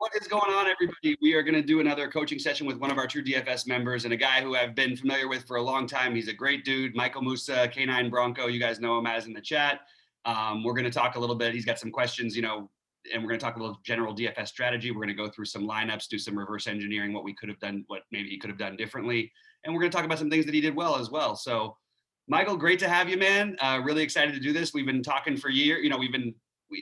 What is going on, everybody? We are going to do another coaching session with one of our true DFS members and a guy who I've been familiar with for a long time. He's a great dude, Michael Musa, K9Bronco. You guys know him as in the chat. We're going to talk a little bit. He's got some questions, and we're going to talk a little general DFS strategy. We're going to go through some lineups, do some reverse engineering, what we could have done, what maybe he could have done differently. And we're going to talk about some things that he did well as well. So, Michael, great to have you, man. Really excited to do this. We've been talking for years.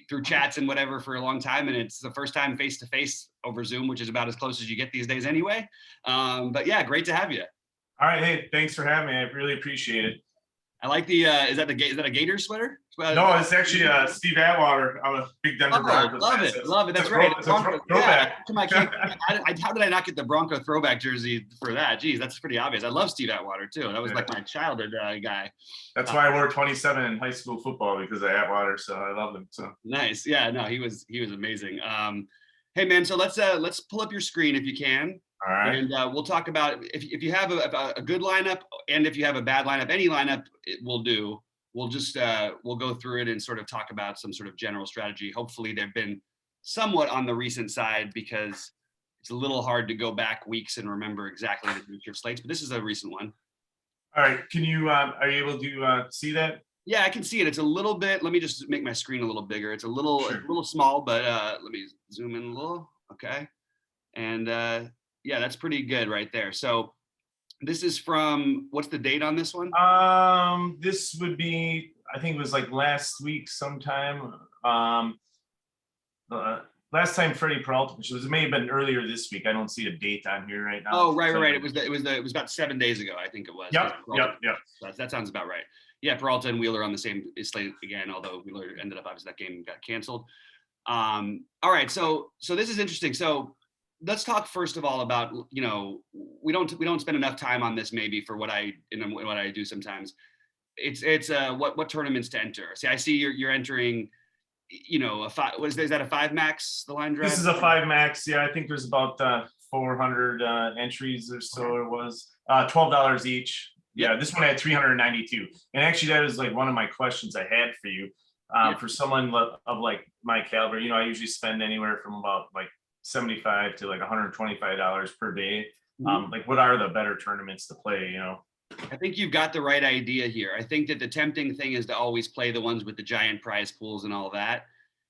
Through chats and whatever for a long time, and it's the first time face to face over Zoom, which is about as close as you get these days anyway. But yeah, great to have you. All right, hey, thanks for having me. I really appreciate it. I like the is that a Gator sweater? No, it's actually Steve Atwater. I'm a big Denver Broncos fan. Love it. That's right. Throwback. How did I not get the Bronco throwback jersey for that? Geez, that's pretty obvious. I love Steve Atwater too. That was like my childhood guy. That's why I wore 27 in high school football, because of Atwater. So I love him. So nice. Yeah, no, he was amazing. Hey man, so let's pull up your screen if you can. All right. And we'll talk about if you have a good lineup, and if you have a bad lineup, any lineup it will do. We'll just we'll go through it and sort of talk about some sort of general strategy. Hopefully they've been somewhat on the recent side, because it's a little hard to go back weeks and remember exactly the future slates, but this is a recent one. All right. Can you are you able to see that? Yeah, I can see it. It's a little bit, let me just make my screen a little bigger. It's a little small, but let me zoom in a little. Okay. And yeah, that's pretty good right there. So this is from, what's the date on this one? This would be, I think it was like last week sometime. Last time Freddie Peralta, which may have been earlier this week. I don't see a date on here right now. Oh, right. It was about 7 days ago, I think it was. Yep. That sounds about right. Yeah, Peralta and Wheeler on the same slate again, although Wheeler ended up, obviously that game got canceled. All right, so this is interesting. So let's talk first of all about, we don't spend enough time on this maybe for what I do sometimes. It's what tournaments to enter. See, I see you're entering, is that a 5 max, the line draft? This is a 5 max. Yeah, I think there's about 400 entries or so. It was $12 each. Yeah, this one had 392. And actually that was like one of my questions I had for you. For someone of like my caliber, I usually spend anywhere from about like $75 to like $125 per day. Like, what are the better tournaments to play? I think you've got the right idea here. I think that the tempting thing is to always play the ones with the giant prize pools and all that.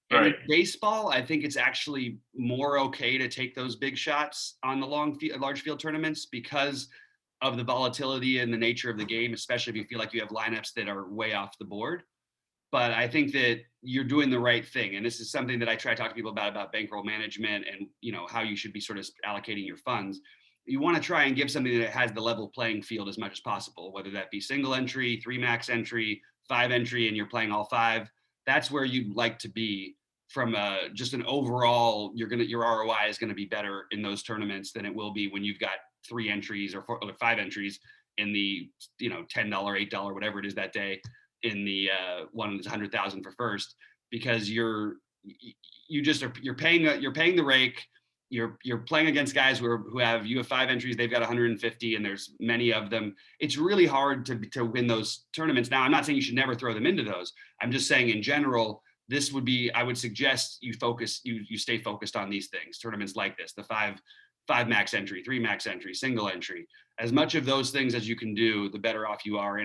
And in baseball, I think it's actually more okay to take those big shots on the large field tournaments because of the volatility and the nature of the game, especially if you feel like you have lineups that are way off the board. But I think that you're doing the right thing. And this is something that I try to talk to people about bankroll management and, how you should be sort of allocating your funds. You want to try and give something that has the level playing field as much as possible, whether that be single entry, 3 max entry, 5 entry, and you're playing all 5. That's where you'd like to be from just an overall, your ROI is going to be better in those tournaments than it will be when you've got 3 entries or 5 entries in the, $10, $8, whatever it is that day, in the one that's 100,000 for first, because you're paying the rake. You're playing against guys who have 5 entries, they've got 150, and there's many of them. It's really hard to win those tournaments. Now, I'm not saying you should never throw them into those. I'm just saying in general, this would be, I would suggest you stay focused on these things, tournaments like this, the 5 max entry, 3 max entry, single entry. As much of those things as you can do, the better off you are.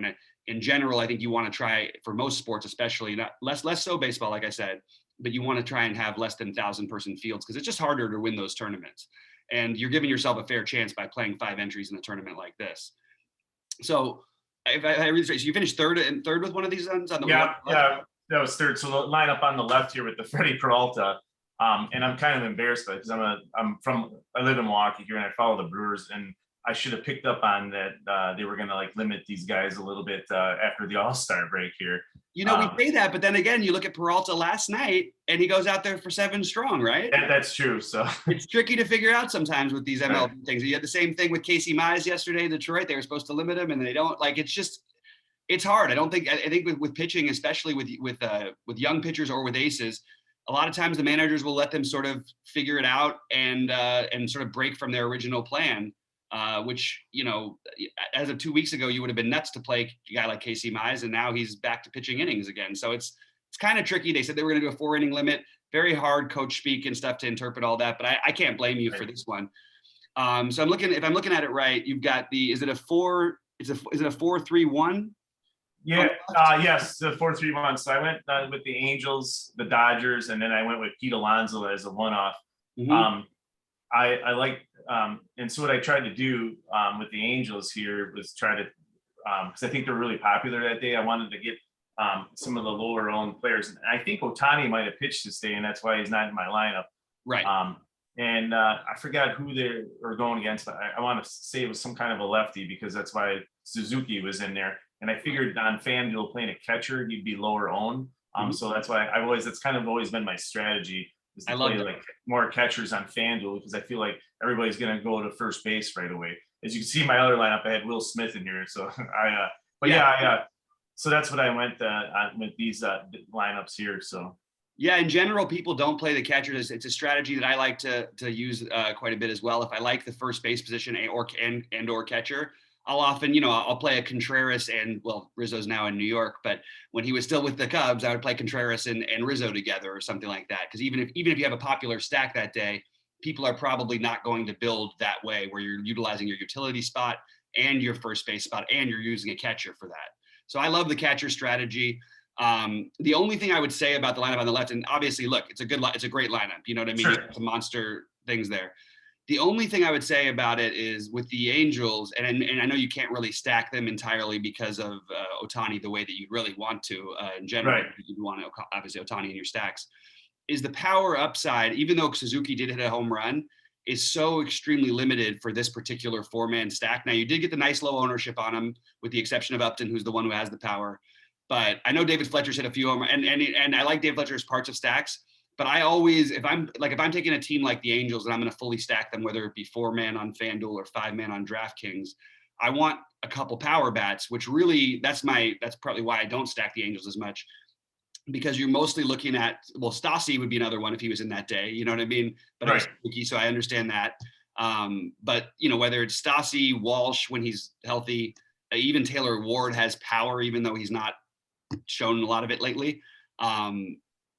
In general, I think you want to try, for most sports especially, not less so baseball, like I said, but you want to try and have less than 1,000 person fields, because it's just harder to win those tournaments. And you're giving yourself a fair chance by playing 5 entries in a tournament like this. So if I read straight, so you finished third with one of these ones on the yeah, that was third. So the lineup on the left here with the Freddie Peralta, and I'm kind of embarrassed by it because I live in Milwaukee here and I follow the Brewers, and I should have picked up on that. They were going to limit these guys a little bit after the All-Star break here. We say that, but then again, you look at Peralta last night and he goes out there for 7 strong, right? That's true. So it's tricky to figure out sometimes with these MLB things. You had the same thing with Casey Mize yesterday in Detroit. They were supposed to limit him and they don't. It's hard. I think with pitching, especially with young pitchers or with aces, a lot of times the managers will let them sort of figure it out and sort of break from their original plan. Which, as of 2 weeks ago, you would have been nuts to play a guy like Casey Mize, and now he's back to pitching innings again. So it's kind of tricky. They said they were going to do a 4-inning limit. very hard coach speak and stuff to interpret all that, but I can't blame you for this one. So if I'm looking at it right, you've got is it a 4-3-1? Yeah. Yes, the 4-3-1. So I went with the Angels, the Dodgers, and then I went with Pete Alonso as a one-off. Mm-hmm. I like, and so what I tried to do with the Angels here was try to, because I think they're really popular that day. I wanted to get some of the lower owned players. And I think Otani might have pitched this day, and that's why he's not in my lineup. Right. And I forgot who they were going against. I want to say it was some kind of a lefty, because that's why Suzuki was in there. And I figured on FanDuel playing a catcher, he'd be lower owned. So that's why that's kind of always been my strategy, is to play like more catchers on FanDuel, because I feel like everybody's going to go to first base right away. As you can see, my other lineup, I had Will Smith in here. So so that's what I went with these lineups here. So. Yeah, in general, people don't play the catchers. It's a strategy that I like to use quite a bit as well. If I like the first base position or catcher, I'll often, I'll play a Contreras Rizzo's now in New York, but when he was still with the Cubs, I would play Contreras and Rizzo together or something like that. Because even if you have a popular stack that day, people are probably not going to build that way, where you're utilizing your utility spot and your first base spot, and you're using a catcher for that. So I love the catcher strategy. The only thing I would say about the lineup on the left, and obviously, look, it's a great lineup. You know what I mean? Sure. Some monster things there. The only thing I would say about it is with the Angels, and I know you can't really stack them entirely because of Otani the way that you really want to in general. Right. You want to obviously Otani in your stacks. Is the power upside, even though Suzuki did hit a home run, is so extremely limited for this particular 4-man stack. Now, you did get the nice low ownership on him, with the exception of Upton, who's the one who has the power. But I know David Fletcher's hit a few home, and I like David Fletcher as parts of stacks. But I always, if I'm taking a team like the Angels and I'm going to fully stack them, whether it be 4-man on FanDuel or 5-man on DraftKings, I want a couple power bats, which really that's probably why I don't stack the Angels as much, because you're mostly looking at, Stassi would be another one if he was in that day, you know what I mean? But right. So I understand that. But whether it's Stassi, Walsh when he's healthy, even Taylor Ward has power, even though he's not shown a lot of it lately.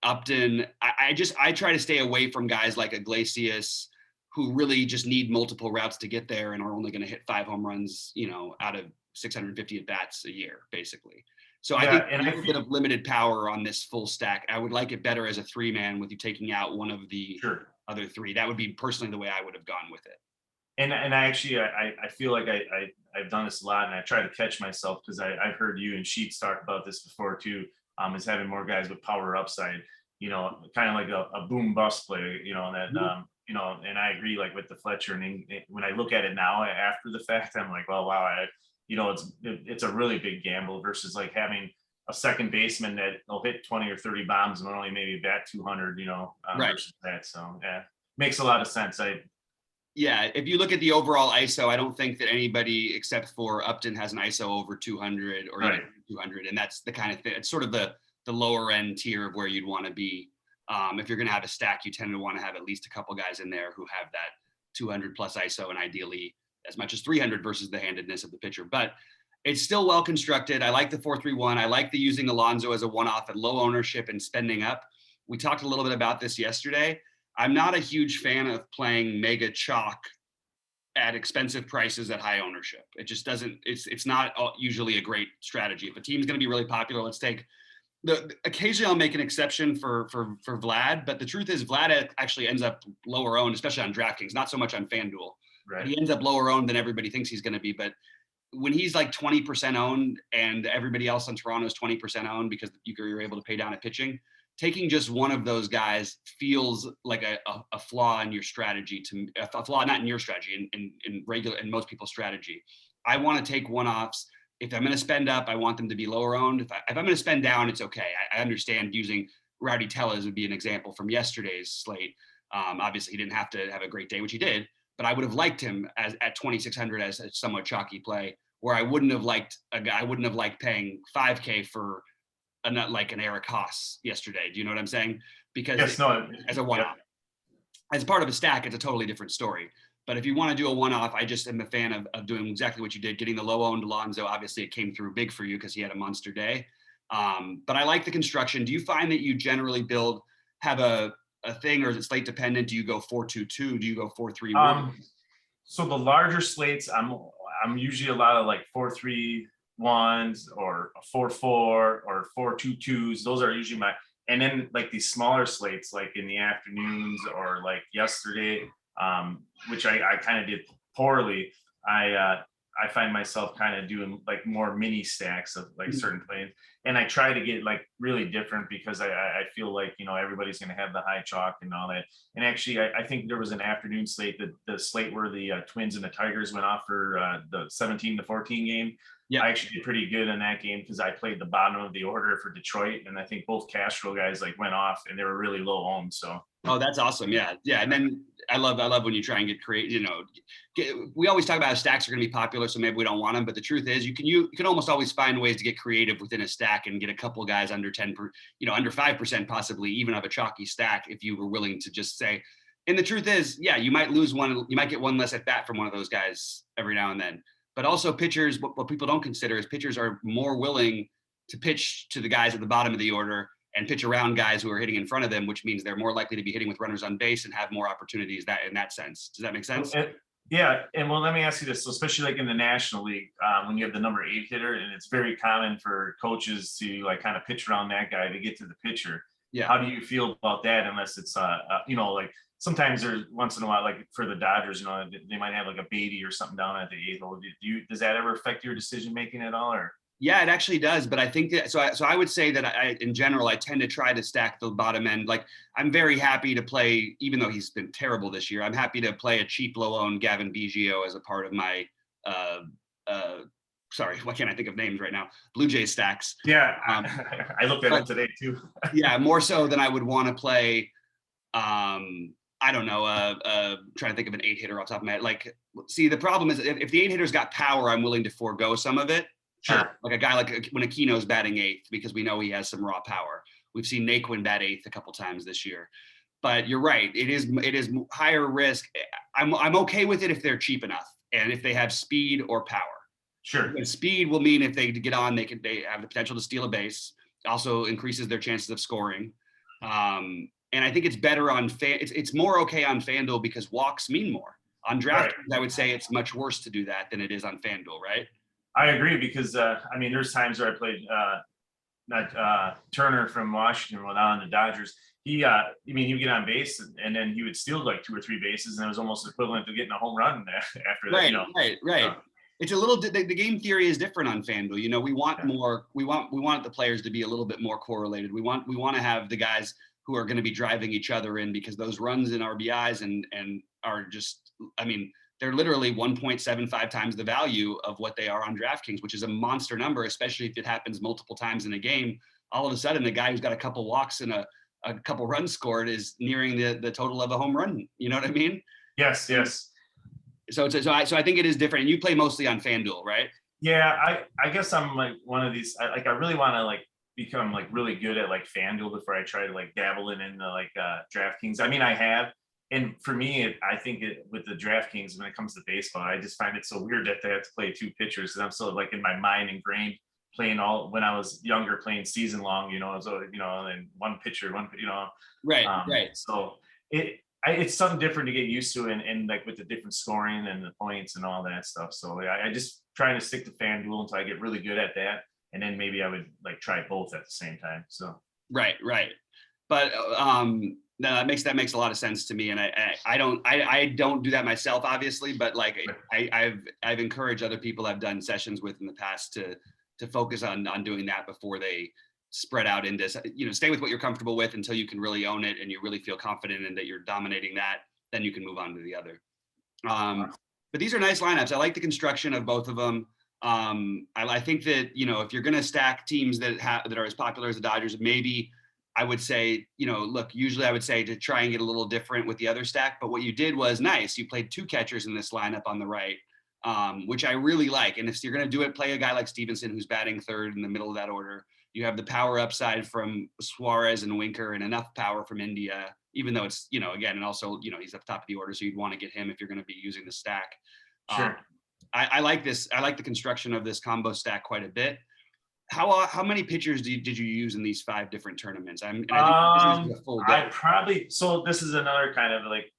Upton, I try to stay away from guys like Iglesias, who really just need multiple routes to get there and are only going to hit 5 home runs, out of 650 at bats a year, basically. So I think a little bit of limited power on this full stack. I would like it better as a 3-man with you taking out one of the other 3. That would be personally the way I would have gone with it. And I actually I feel like I've done this a lot, and I try to catch myself, because I've heard you and Sheets talk about this before too. Is having more guys with power upside, kind of like a boom bust play, that and I agree, like with the Fletcher. And when I look at it now after the fact, I'm like, well, wow, it's a really big gamble versus like having a second baseman that will hit 20 or 30 bombs and only maybe bat 200, right. Versus that. So yeah, makes a lot of sense. Yeah, if you look at the overall ISO, I don't think that anybody except for Upton has an ISO over 200 or even 200, and that's the kind of thing. It's sort of the lower end tier of where you'd want to be. If you're going to have a stack, you tend to want to have at least a couple guys in there who have that 200 plus ISO, and ideally as much as 300 versus the handedness of the pitcher. But it's still well constructed. I like the 4-3-1. I like the using Alonso as a one-off at low ownership and spending up. We talked a little bit about this yesterday. I'm not a huge fan of playing mega chalk at expensive prices at high ownership. It just doesn't, it's not usually a great strategy. If a team's going to be really popular, let's take occasionally I'll make an exception for Vlad, but the truth is Vlad actually ends up lower owned, especially on DraftKings, not so much on FanDuel. Right. He ends up lower owned than everybody thinks he's going to be. But when he's like 20% owned and everybody else on Toronto is 20% owned because you're able to pay down at pitching, taking just one of those guys feels like a flaw in your strategy, a flaw not in your strategy, in most people's strategy. I want to take one-offs. If I'm going to spend up, I want them to be lower owned. If I'm going to spend down, it's okay. I understand using Rowdy Tellez would be an example from yesterday's slate. Obviously, he didn't have to have a great day, which he did, but I would have liked him at 2,600 as a somewhat chalky play, where I wouldn't have liked paying $5K for like an Eric Haas yesterday. Do you know what I'm saying? Because as a one-off, as part of a stack, it's a totally different story. But if you want to do a one-off, I just am a fan of doing exactly what you did, getting the low-owned Alonso. Obviously, it came through big for you because he had a monster day. But I like the construction. Do you find that you generally have a a thing, or is it slate dependent? Do you go 4-2-2? Do you go 4-3-1? So the larger slates, I'm usually a lot of like 4-3-1s or 4-4 or 4-2-2s. Those are usually my, and then like these smaller slates, like in the afternoons or like yesterday, which I kind of did poorly. I find myself kind of doing like more mini stacks of like certain planes, and I try to get like really different because I feel like, you know, everybody's going to have the high chalk and all that. And actually, I think there was an afternoon slate, the slate where the Twins and the Tigers went off for the 17-14 game. Yeah. I actually did pretty good in that game because I played the bottom of the order for Detroit, and I think both Castro guys like went off and they were really low owned. So. Oh, that's awesome. Yeah. Yeah. And then I love when you try and get creative, you know, we always talk about how stacks are going to be popular, so maybe we don't want them, but the truth is you can almost always find ways to get creative within a stack and get a couple of guys under 10, you know, under 5% possibly even of a chalky stack if you were willing to just say, and the truth is, yeah, you might lose one, you might get one less at bat from one of those guys every now and then. But also pitchers, what people don't consider is pitchers are more willing to pitch to the guys at the bottom of the order and pitch around guys who are hitting in front of them, which means they're more likely to be hitting with runners on base and have more opportunities in that sense. Does that make sense? Yeah, and well, let me ask you this. So especially like in the National League, when you have the number 8 hitter, and it's very common for coaches to like kind of pitch around that guy to get to the pitcher. Yeah. How do you feel about that? Unless it's you know, like sometimes there's once in a while, like for the Dodgers, you know, they might have like a Beatty or something down at the 8th hole. Does that ever affect your decision making at all, or? Yeah, it actually does. But I think that, so I would say that in general, I tend to try to stack the bottom end. Like I'm very happy to play, even though he's been terrible this year, I'm happy to play a cheap, low owned Gavin Biggio as a part of my, sorry, why can't I think of names right now? Blue Jays stacks. Yeah, I looked at it today too. Yeah, more so than I would want to play, I don't know, trying to think of an 8 hitter off the top of my head. Like, see, the problem is if the 8 hitter's got power, I'm willing to forego some of it. Sure. Like a guy like when Aquino's batting 8th because we know he has some raw power. We've seen Naquin bat 8th a couple times this year. But you're right. It is higher risk. I'm okay with it if they're cheap enough and if they have speed or power. Sure. And speed will mean if they get on, they have the potential to steal a base. Also increases their chances of scoring. And I think it's better on it's more okay on FanDuel because walks mean more. On DraftKings, right. I would say it's much worse to do that than it is on FanDuel, right? I agree because I mean, there's times where I played Turner from Washington when on the Dodgers. I mean, he would get on base and then he would steal like 2 or 3 bases, and it was almost equivalent to getting a home run after that. Right, you know? Right. It's a little. The game theory is different on FanDuel. You know, we want more. We want the players to be a little bit more correlated. We want to have the guys who are going to be driving each other in because those runs in RBIs and are just. I mean. They're literally 1.75 times the value of what they are on DraftKings, which is a monster number, especially if it happens multiple times in a game. All of a sudden, the guy who's got a couple walks and a couple runs scored is nearing the total of a home run. You know what I mean? Yes. So I think it is different. And you play mostly on FanDuel, right? Yeah, I guess I'm like one of these. I really want to like become like really good at like FanDuel before I try to like dabble it into like DraftKings. I mean, I have. And for me, I think with the DraftKings, when it comes to baseball, I just find it so weird that they have to play 2 pitchers. And I'm still like in my mind ingrained playing when I was younger, playing season long, you know, so, you know, and one pitcher, you know. Right. So it's something different to get used to and like with the different scoring and the points and all that stuff. So I just trying to stick to FanDuel until I get really good at that. And then maybe I would like try both at the same time. So. Right. But, no, that makes a lot of sense to me, and I don't do that myself, obviously, but like I've encouraged other people I've done sessions with in the past to focus on doing that before they spread out into, you know, stay with what you're comfortable with until you can really own it and you really feel confident in that you're dominating that, then you can move on to the other. But these are nice lineups. I like the construction of both of them. I think that, you know, if you're going to stack teams that are as popular as the Dodgers, maybe I would say, you know, look, usually I would say to try and get a little different with the other stack, but what you did was nice. You played 2 catchers in this lineup on the right, which I really like. And if you're going to do it, play a guy like Stevenson, who's batting 3rd in the middle of that order. You have the power upside from Suarez and Winker and enough power from India, even though it's, you know, again, and also, you know, he's up top of the order. So you'd want to get him if you're going to be using the stack. Sure. I like this. I like the construction of this combo stack quite a bit. How many pitchers did you use in these 5 different tournaments? And I think this is a full day. So this is another kind of like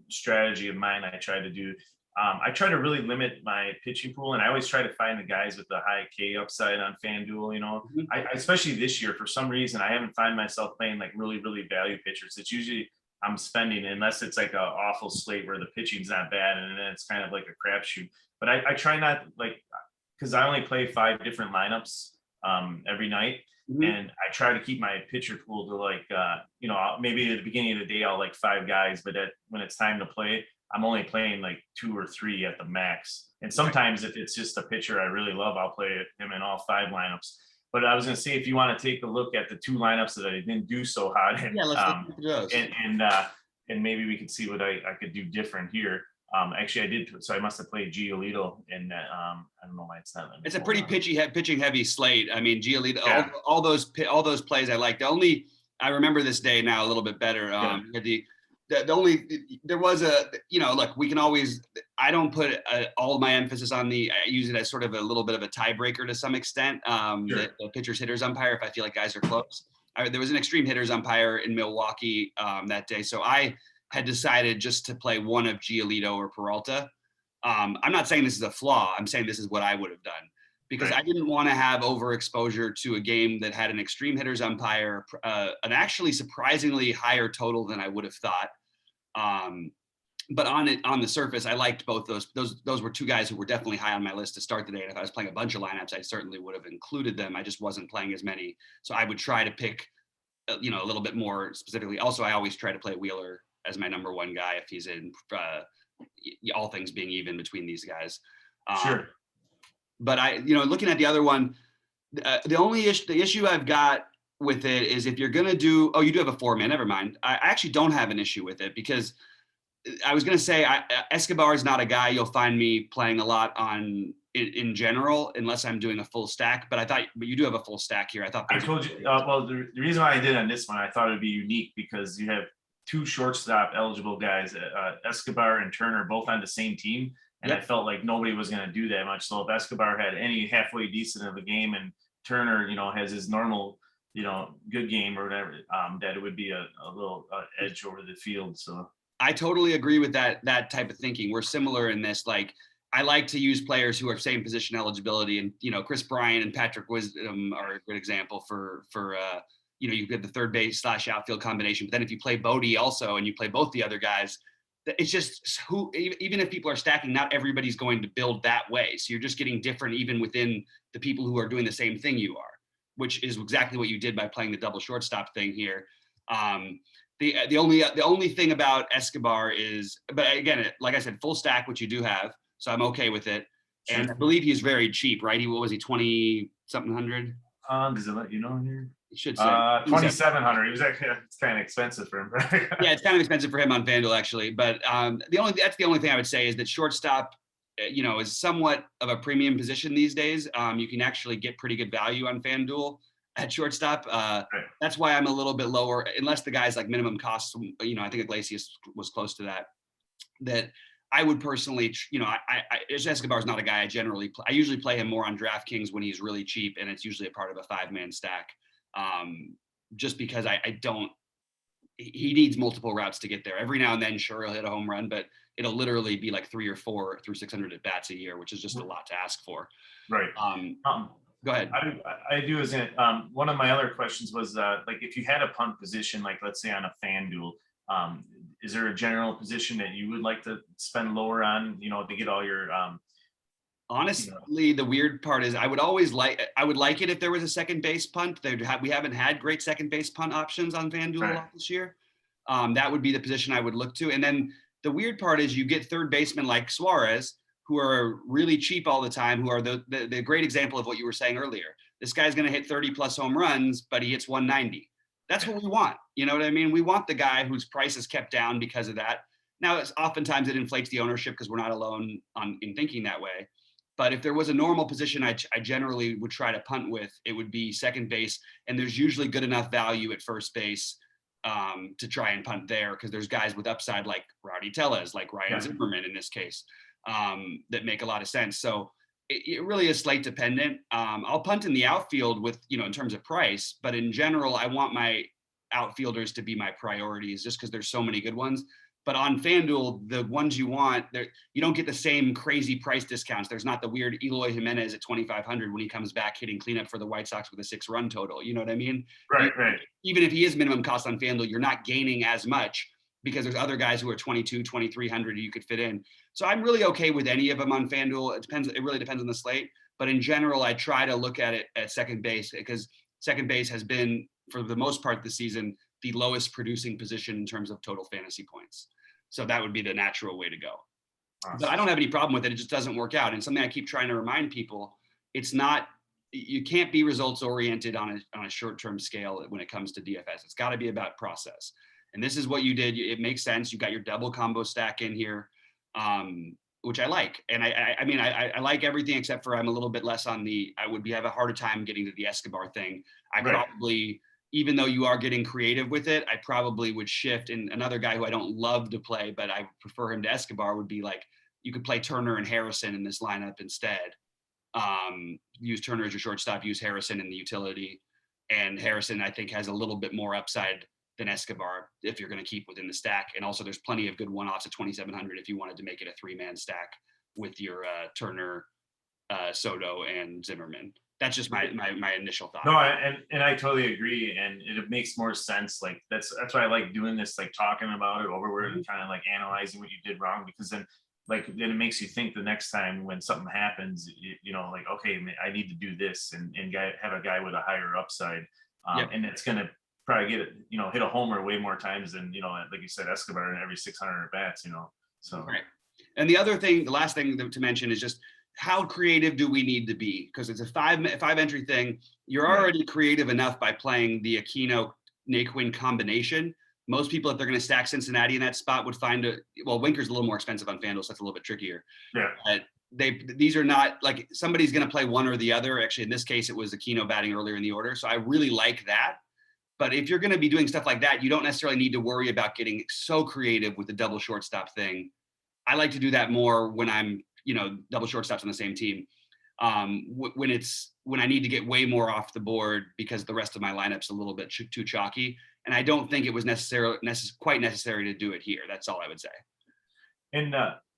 strategy of mine I try to do. I try to really limit my pitching pool, and I always try to find the guys with the high K upside on FanDuel. I especially this year, for some reason, I haven't find myself playing like really, really value pitchers. It's usually I'm spending, unless it's like an awful slate where the pitching's not bad, and then it's kind of like a crapshoot. But I try not, like, because I only play 5 different lineups every night. Mhm. And I try to keep my pitcher pool to like, maybe at the beginning of the day, I'll like 5 guys, but when it's time to play, I'm only playing like 2 or 3 at the max. And sometimes if it's just a pitcher I really love, I'll play him in all 5 lineups. But I was going to say, if you want to take a look at the 2 lineups that I didn't do so hot in, Yeah, let's look at those. and maybe we could see what I could do different here. Actually, I did. So I must have played Giolito in that. I don't know why it's not. It's a pretty pitching heavy slate. I mean, Giolito, Yeah. all those plays I liked. I remember this day now a little bit better. There was look, we can always, I don't put all of my emphasis on I use it as sort of a little bit of a tiebreaker to some extent. The pitcher's hitters umpire, if I feel like guys are close. There was an extreme hitters umpire in Milwaukee that day. So I had decided just to play one of Giolito or Peralta. I'm not saying this is a flaw. I'm saying this is what I would have done, because I didn't want to have overexposure to a game that had an extreme hitters umpire, an actually surprisingly higher total than I would have thought. But on the surface, I liked both those. Those were 2 guys who were definitely high on my list to start the day. And if I was playing a bunch of lineups, I certainly would have included them. I just wasn't playing as many, so I would try to pick, a little bit more specifically. Also, I always try to play Wheeler as my number 1 guy if he's in, all things being even between these guys. Sure. But looking at the other one, the issue I've got with it is if you're gonna do, you do have a 4-man. Never mind. I actually don't have an issue with it, because I was gonna say Escobar is not a guy you'll find me playing a lot on in general, unless I'm doing a full stack. But you do have a full stack here. I thought I told you. Well, the reason why I did on this one, I thought it would be unique because you have 2 shortstop eligible guys, Escobar and Turner, both on the same team. And I felt like nobody was going to do that much. So if Escobar had any halfway decent of a game, and Turner, has his normal, good game or whatever, that it would be a little edge over the field. So I totally agree with that type of thinking. We're similar in this. Like, I like to use players who are same position eligibility, and Chris Bryant and Patrick Wisdom are a good example for you get the third base / outfield combination. But then if you play Bodie also, and you play both the other guys, it's just even if people are stacking, not everybody's going to build that way. So you're just getting different even within the people who are doing the same thing you are, which is exactly what you did by playing the double shortstop thing here. The only thing about Escobar is, but again, like I said, full stack, which you do have, so I'm okay with it. Sure. And I believe he's very cheap, right? What was he, 20 something hundred? Does it let you know here? It should say 2,700. He was actually, it's kind of expensive for him. Yeah, it's kind of expensive for him on FanDuel actually. But that's the only thing I would say is that shortstop, is somewhat of a premium position these days. You can actually get pretty good value on FanDuel at shortstop. That's why I'm a little bit lower, unless the guy's like minimum cost. I think Iglesias was close to that. That I would personally, Escobar's not a guy I usually play him more on DraftKings when he's really cheap, and it's usually a part of a 5-man stack. Just because he needs multiple routes to get there. Every now and then, sure, he'll hit a home run, but it'll literally be like 3 or 4 through 600 at bats a year, which is just a lot to ask for. Right. Go ahead. I do. One of my other questions was like, if you had a punt position, like let's say on a FanDuel, is there a general position that you would like to spend lower on, to get all your Honestly, the weird part is I would like it if there was a second base punt. We haven't had great second base punt options on FanDuel this year. That would be the position I would look to. And then the weird part is you get third basemen like Suarez, who are really cheap all the time, who are the great example of what you were saying earlier. This guy's going to hit 30 plus home runs, but he hits 190. That's what we want. You know what I mean? We want the guy whose price is kept down because of that. Now, oftentimes it inflates the ownership because we're not alone in thinking that way. But if there was a normal position I generally would try to punt with, it would be second base. And there's usually good enough value at first base to try and punt there, because there's guys with upside like Rowdy Tellez, like Ryan Zimmerman in this case, that make a lot of sense. So it really is slate dependent. I'll punt in the outfield with, in terms of price, but in general, I want my outfielders to be my priorities just because there's so many good ones. But on FanDuel, the ones you want, you don't get the same crazy price discounts. There's not the weird Eloy Jimenez at 2,500 when he comes back hitting cleanup for the White Sox with a 6-run total. You know what I mean? Right. Even if he is minimum cost on FanDuel, you're not gaining as much because there's other guys who are 22, 2,300 you could fit in. So I'm really okay with any of them on FanDuel. It really depends on the slate. But in general, I try to look at it at second base because second base has been, for the most part this season, the lowest producing position in terms of total fantasy points. So that would be the natural way to go. Awesome. But I don't have any problem with it. It just doesn't work out. And something I keep trying to remind people, you can't be results oriented on a short-term scale when it comes to DFS. It's got to be about process. And this is what you did. It makes sense. You got your double combo stack in here, which I like. And I like everything except for I'm a little bit less on have a harder time getting to the Escobar thing. Probably, even though you are getting creative with it, I probably would shift. And another guy who I don't love to play, but I prefer him to Escobar would be like, you could play Turner and Harrison in this lineup instead. Use Turner as your shortstop, use Harrison in the utility. And Harrison, I think, has a little bit more upside than Escobar if you're going to keep within the stack. And also there's plenty of good one-offs at 2,700 if you wanted to make it a 3-man stack with your Turner, Soto, and Zimmerman. That's just my initial thought. No, and I totally agree, and it makes more sense. Like that's why I like doing this, like talking about it over and kind of like analyzing what you did wrong, because then it makes you think the next time when something happens, like, okay, I need to do this and have a guy with a higher upside, and it's gonna probably get it, hit a homer way more times than like you said, Escobar in every 600 at bats, so. Right. And the last thing to mention is just how creative do we need to be? Because it's a five entry thing. You're already creative enough by playing the Aquino Naquin combination. Most people, if they're going to stack Cincinnati in that spot, would find Winker's a little more expensive on FanDuel, so that's a little bit trickier. Yeah. These are not like somebody's going to play one or the other. Actually, in this case, it was Aquino batting earlier in the order. So I really like that. But if you're going to be doing stuff like that, you don't necessarily need to worry about getting so creative with the double shortstop thing. I like to do that more when I'm, double shortstops on the same team. When I need to get way more off the board because the rest of my lineup's a little bit too chalky. And I don't think it was quite necessary to do it here. That's all I would say. And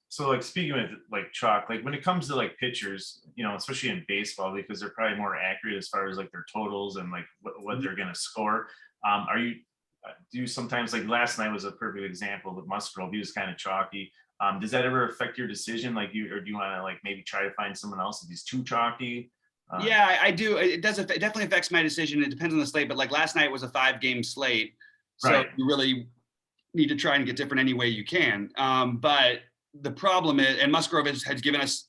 so like speaking of like chalk, like when it comes to like pitchers, especially in baseball, because they're probably more accurate as far as like their totals and like what they're going to score. Do you sometimes, like last night was a perfect example with Musgrove, he was kind of chalky. Does that ever affect your decision? Or do you want to like maybe try to find someone else if he's too chalky? Yeah, I do. It definitely affects my decision. It depends on the slate, but like last night was a 5-game slate. So you really need to try and get different any way you can. But the problem is, and Musgrove has given us,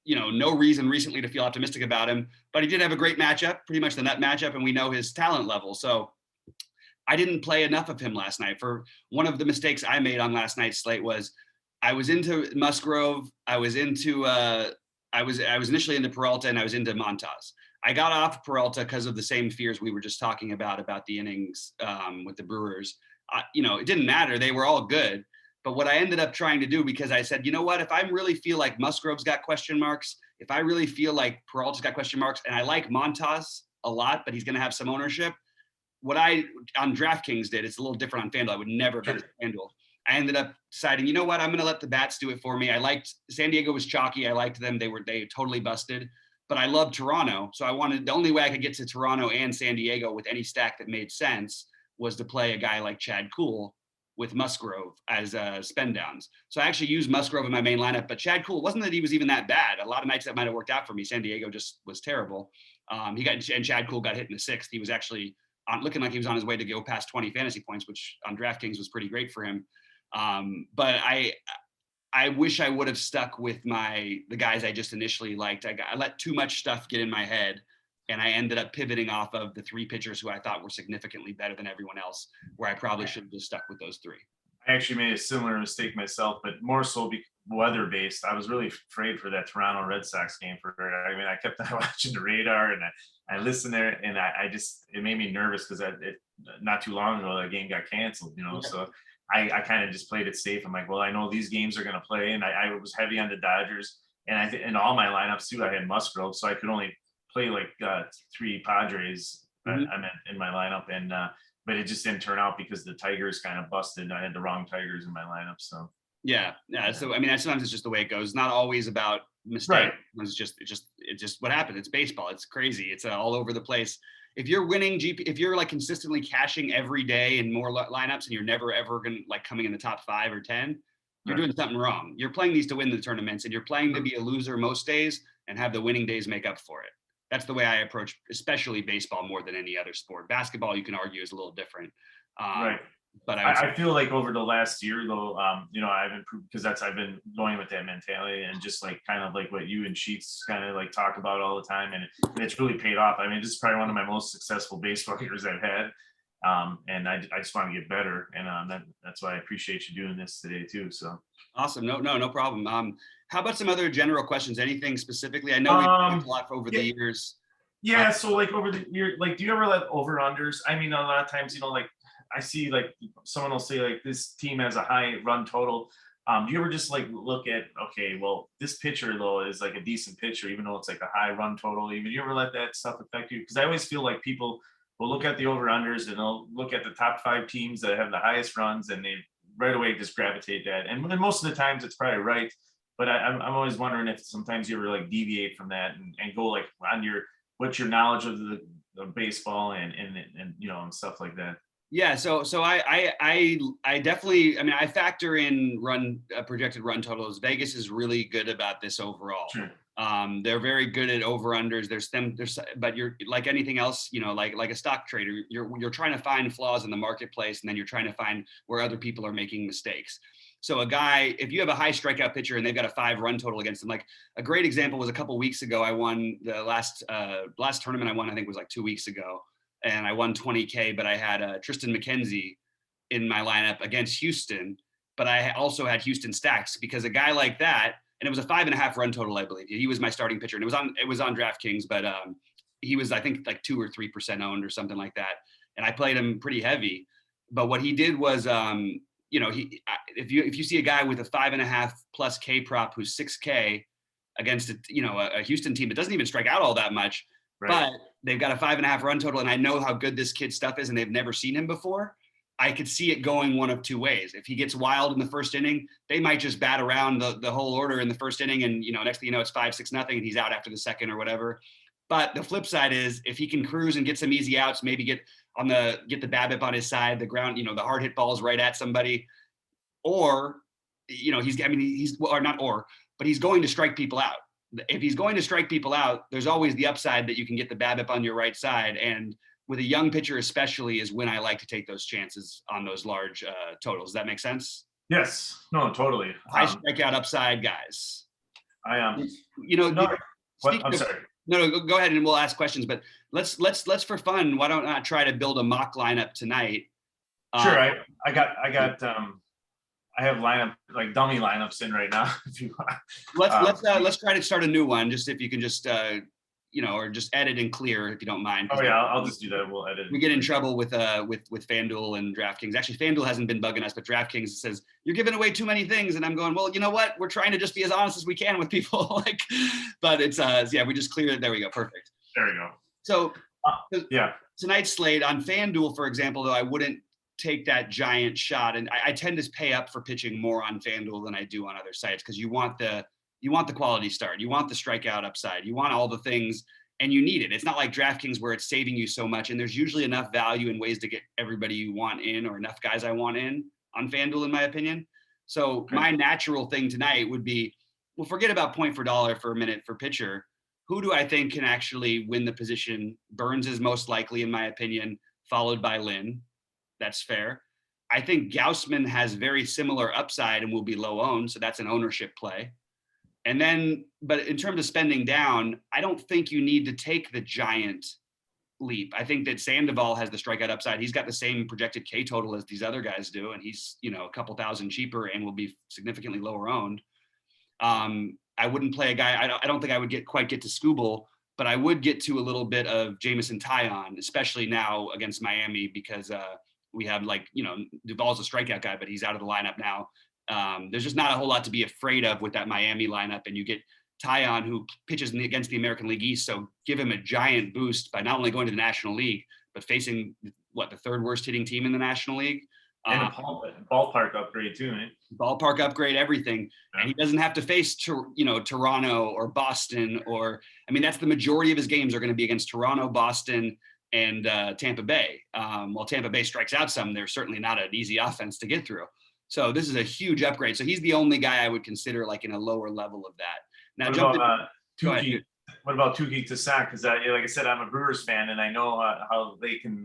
no reason recently to feel optimistic about him, but he did have a great matchup, pretty much the nut matchup, and we know his talent level. So I didn't play enough of him last night. For one of the mistakes I made on last night's slate was I was into Musgrove. I was initially into Peralta and I was into Montas. I got off Peralta because of the same fears we were just talking about the innings with the Brewers. It didn't matter. They were all good. But what I ended up trying to do, because I said, you know what, if I really feel like Musgrove's got question marks, if I really feel like Peralta's got question marks, and I like Montas a lot, but he's going to have some ownership, what I on DraftKings did, it's a little different on FanDuel. I would never bet FanDuel. I ended up deciding, you know what, I'm going to let the bats do it for me. I liked San Diego was chalky. I liked them. They totally busted, but I love Toronto. So the only way I could get to Toronto and San Diego with any stack that made sense was to play a guy like Chad Kuhl with Musgrove as spend downs. So I actually used Musgrove in my main lineup, but Chad Kuhl, wasn't that he was even that bad. A lot of nights that might've worked out for me. San Diego just was terrible. And Chad Kuhl got hit in the 6th. He was actually looking like he was on his way to go past 20 fantasy points, which on DraftKings was pretty great for him. But I wish I would have stuck with the guys I just initially liked. I let too much stuff get in my head, and I ended up pivoting off of the 3 pitchers who I thought were significantly better than everyone else, where I probably should have just stuck with those 3. I actually made a similar mistake myself, but more so weather-based. I was really afraid for that Toronto Red Sox game. I kept watching the radar, and I listened there, and it made me nervous because not too long ago that game got canceled. So I kind of just played it safe. I'm like, well, I know these games are going to play, and I was heavy on the Dodgers. And in all my lineups too, I had Musgrove, so I could only play like 3 Padres. Mhm. I meant in my lineup, and but it just didn't turn out because the Tigers kind of busted. I had the wrong Tigers in my lineup, so Yeah, yeah. yeah. So I mean, sometimes it's just the way it goes. It's not always about Right, mistakes. It's just what happened. It's baseball. It's crazy. It's all over the place. If you're winning GP, if you're like consistently cashing every day in more lineups, and you're never ever gonna like coming in the top 5 or 10, you're right. doing something wrong. You're playing these to win the tournaments, and you're playing to be a loser most days and have the winning days make up for it. That's the way I approach, especially baseball more than any other sport. Basketball, you can argue, is a little different. Um, Right. but I would say, I feel like over the last year though, I've improved because I've been going with that mentality and just like kind of like what you and Sheets kind of like talk about all the time, and it's really paid off. I mean, this is probably one of my most successful baseball years I've had, and I just want to get better, and that's why I appreciate you doing this today too. So, awesome. No problem. How about some other general questions? Anything specifically? I know we've talked um, a lot over yeah, the years. yeah. So like over the year, like, do you ever let over unders? I mean, a lot of times, like I see like someone will say like this team has a high run total. Do you ever just like look at, okay, well, this pitcher though is like a decent pitcher, even though it's like a high run total. Even you ever let that stuff affect you? Because I always feel like people will look at the over unders and they'll look at the top 5 teams that have the highest runs, and they right away just gravitate that. And then most of the times it's probably right. But I'm always wondering if sometimes you ever like deviate from that and go like on your what's your knowledge of the baseball and and stuff like that. Yeah, so I definitely, I mean, I factor in projected run totals. Vegas is really good about this overall. Sure. They're very good at over unders. But you're like anything else, like a stock trader, you're trying to find flaws in the marketplace, and then you're trying to find where other people are making mistakes. So a guy, if you have a high strikeout pitcher and they've got a 5 run total against them, like a great example was a couple weeks ago. I won the last tournament I won, I think was like 2 weeks ago, and I won 20K, but I had Tristan McKenzie in my lineup against Houston, but I also had Houston stacks because a guy like that, and it was a 5.5 run total, I believe. He was my starting pitcher, and it was on DraftKings, but he was, I think, like 2 or 3% owned or something like that, and I played him pretty heavy. But what he did was, if you see a guy with a 5.5+ K prop who's 6K against a Houston team that doesn't even strike out all that much, Right. but they've got a 5.5 run total, and I know how good this kid's stuff is, and they've never seen him before. I could see it going one of two ways. If he gets wild in the first inning, they might just bat around the whole order in the first inning, and next thing you know, it's 5-6-0, and he's out after the second or whatever. But the flip side is, if he can cruise and get some easy outs, maybe get the BABIP on his side, the ground, the hard hit balls right at somebody, or but he's going to strike people out. If he's going to strike people out, there's always the upside that you can get the BABIP on your right side. And with a young pitcher, especially, is when I like to take those chances on those large totals. Does that make sense? Yes. No, totally. High strikeout upside guys. I am. No, What? I'm sorry. No, go ahead and we'll ask questions. But let's for fun. Why don't I try to build a mock lineup tonight? Sure. I got I have lineup like dummy lineups in right now. If you want. Let's try to start a new one. Just if you can just or just edit and clear if you don't mind. Oh yeah, I'll just do that. We'll edit. We get in trouble with FanDuel and DraftKings. Actually, FanDuel hasn't been bugging us, but DraftKings says you're giving away too many things, and I'm going, well, you know what? We're trying to just be as honest as we can with people. But it's we just clear it. There we go. Perfect. There we go. So yeah, tonight's slate on FanDuel, for example, though, I wouldn't take that giant shot, and I tend to pay up for pitching more on FanDuel than I do on other sites, because you want the quality start, you want the strikeout upside, you want all the things, and you need it. It's not like DraftKings where it's saving you so much, and there's usually enough value and ways to get everybody you want in, or enough guys I want in on FanDuel, in my opinion. So my natural thing tonight would be, well, forget about point for dollar for a minute for pitcher. Who do I think can actually win the position? Burns is most likely, in my opinion, followed by Lynn. That's fair. I think Gausman has very similar upside and will be low owned, so that's an ownership play. And then, but in terms of spending down, I don't think you need to take the giant leap. I think that Sandoval has the strikeout upside. He's got the same projected K total as these other guys do, and he's a couple thousand cheaper and will be significantly lower owned. I wouldn't play a guy. I don't think I would quite get to Skubal, but I would get to a little bit of Jamison Taillon, especially now against Miami, because we have Duvall's a strikeout guy, but he's out of the lineup now. There's just not a whole lot to be afraid of with that Miami lineup, and you get Tyon, who pitches against the American League East. So give him a giant boost by not only going to the National League, but facing the third worst hitting team in the National League. And a ballpark upgrade too, man. Ballpark upgrade, everything. Yeah. And he doesn't have to face, Toronto or Boston that's the majority of his games are going to be against Toronto, Boston, and Tampa Bay. While Tampa Bay strikes out some, they're certainly not an easy offense to get through. So this is a huge upgrade. So he's the only guy I would consider like in a lower level of that. Now, what about Touki Toussaint? Because like I said, I'm a Brewers fan, and I know how they can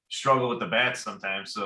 struggle with the bats sometimes.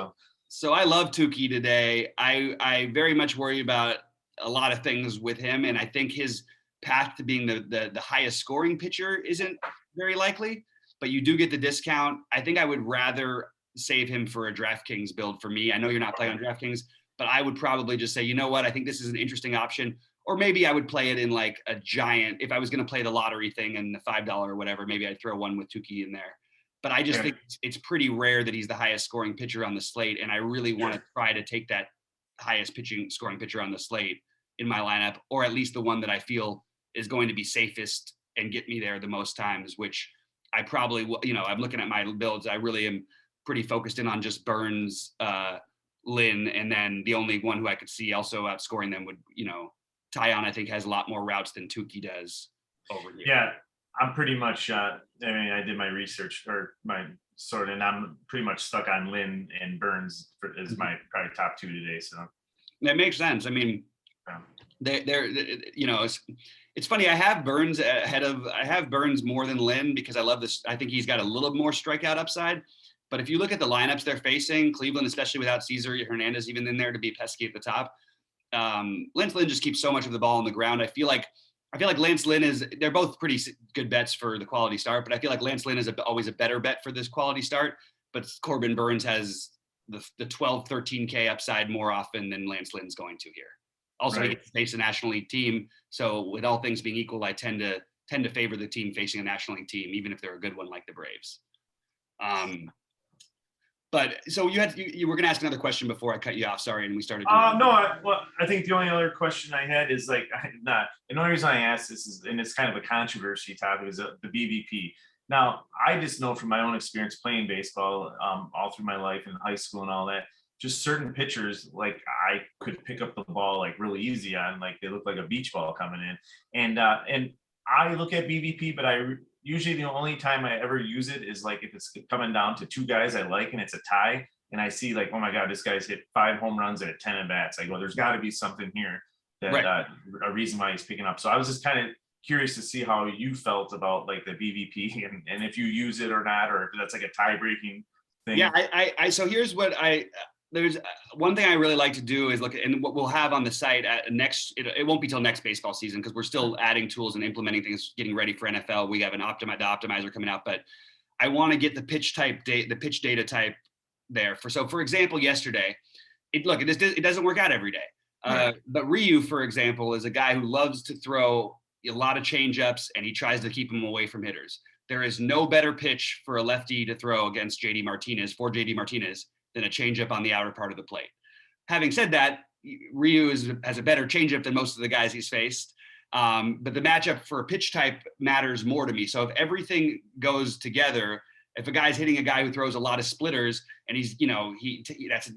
So I love Touki today. I very much worry about a lot of things with him, and I think his path to being the highest scoring pitcher isn't very likely. But you do get the discount. I think I would rather save him for a DraftKings build for me. I know you're not playing on DraftKings, but I would probably just say, you know what? I think this is an interesting option. Or maybe I would play it in like a giant. If I was going to play the lottery thing and the $5 or whatever, maybe I'd throw one with Touki in there. But I just think it's pretty rare that he's the highest scoring pitcher on the slate. And I really want to try to take that highest scoring pitcher on the slate in my lineup, or at least the one that I feel is going to be safest and get me there the most times, which I probably will. I'm looking at my builds. I really am pretty focused in on just Burns, Lynn, and then the only one who I could see also outscoring them would, Tyon, I think, has a lot more routes than Touki does over here. Yeah, I'm pretty much, I did my research and I'm pretty much stuck on Lynn and Burns as my probably top two today. So that makes sense. It's funny. I have Burns more than Lynn because I love this. I think he's got a little more strikeout upside. But if you look at the lineups they're facing, Cleveland, especially without Cesar Hernandez even in there to be pesky at the top, Lance Lynn just keeps so much of the ball on the ground. I feel like Lance Lynn they're both pretty good bets for the quality start, but I feel like Lance Lynn is always a better bet for this quality start. But Corbin Burns has the 12, 13K upside more often than Lance Lynn's going to here. Also, He gets to face a National League team. So with all things being equal, I tend to favor the team facing a National League team, even if they're a good one like the Braves. But so you were going to ask another question before I cut you off. Sorry, and we started. I think the only other question I had is the only reason I asked this is, and it's kind of a controversy topic, is the BVP. Now, I just know from my own experience playing baseball all through my life in high school and all that, just certain pitchers, like I could pick up the ball like really easy on, like they look like a beach ball coming in, and I look at BVP, but usually the only time I ever use it is like if it's coming down to two guys I like and it's a tie, and I see like, oh my God, this guy's hit 5 home runs at 10 at bats. I go, there's got to be something here that a reason why he's picking up. So I was just kind of curious to see how you felt about like the BVP and if you use it or not, or if that's like a tie breaking thing. Yeah, so here's what there's one thing I really like to do is look at, and what we'll have on the site at it won't be till next baseball season because we're still adding tools and implementing things, getting ready for NFL. We have the optimizer coming out, but I want to get the pitch data type there. For example, yesterday, it doesn't work out every day. But Ryu, for example, is a guy who loves to throw a lot of changeups, and he tries to keep them away from hitters. There is no better pitch for a lefty to throw against JD Martinez than a changeup on the outer part of the plate. Having said that, Ryu has a better changeup than most of the guys he's faced. But the matchup for a pitch type matters more to me. So if everything goes together, if a guy's hitting a guy who throws a lot of splitters and he's,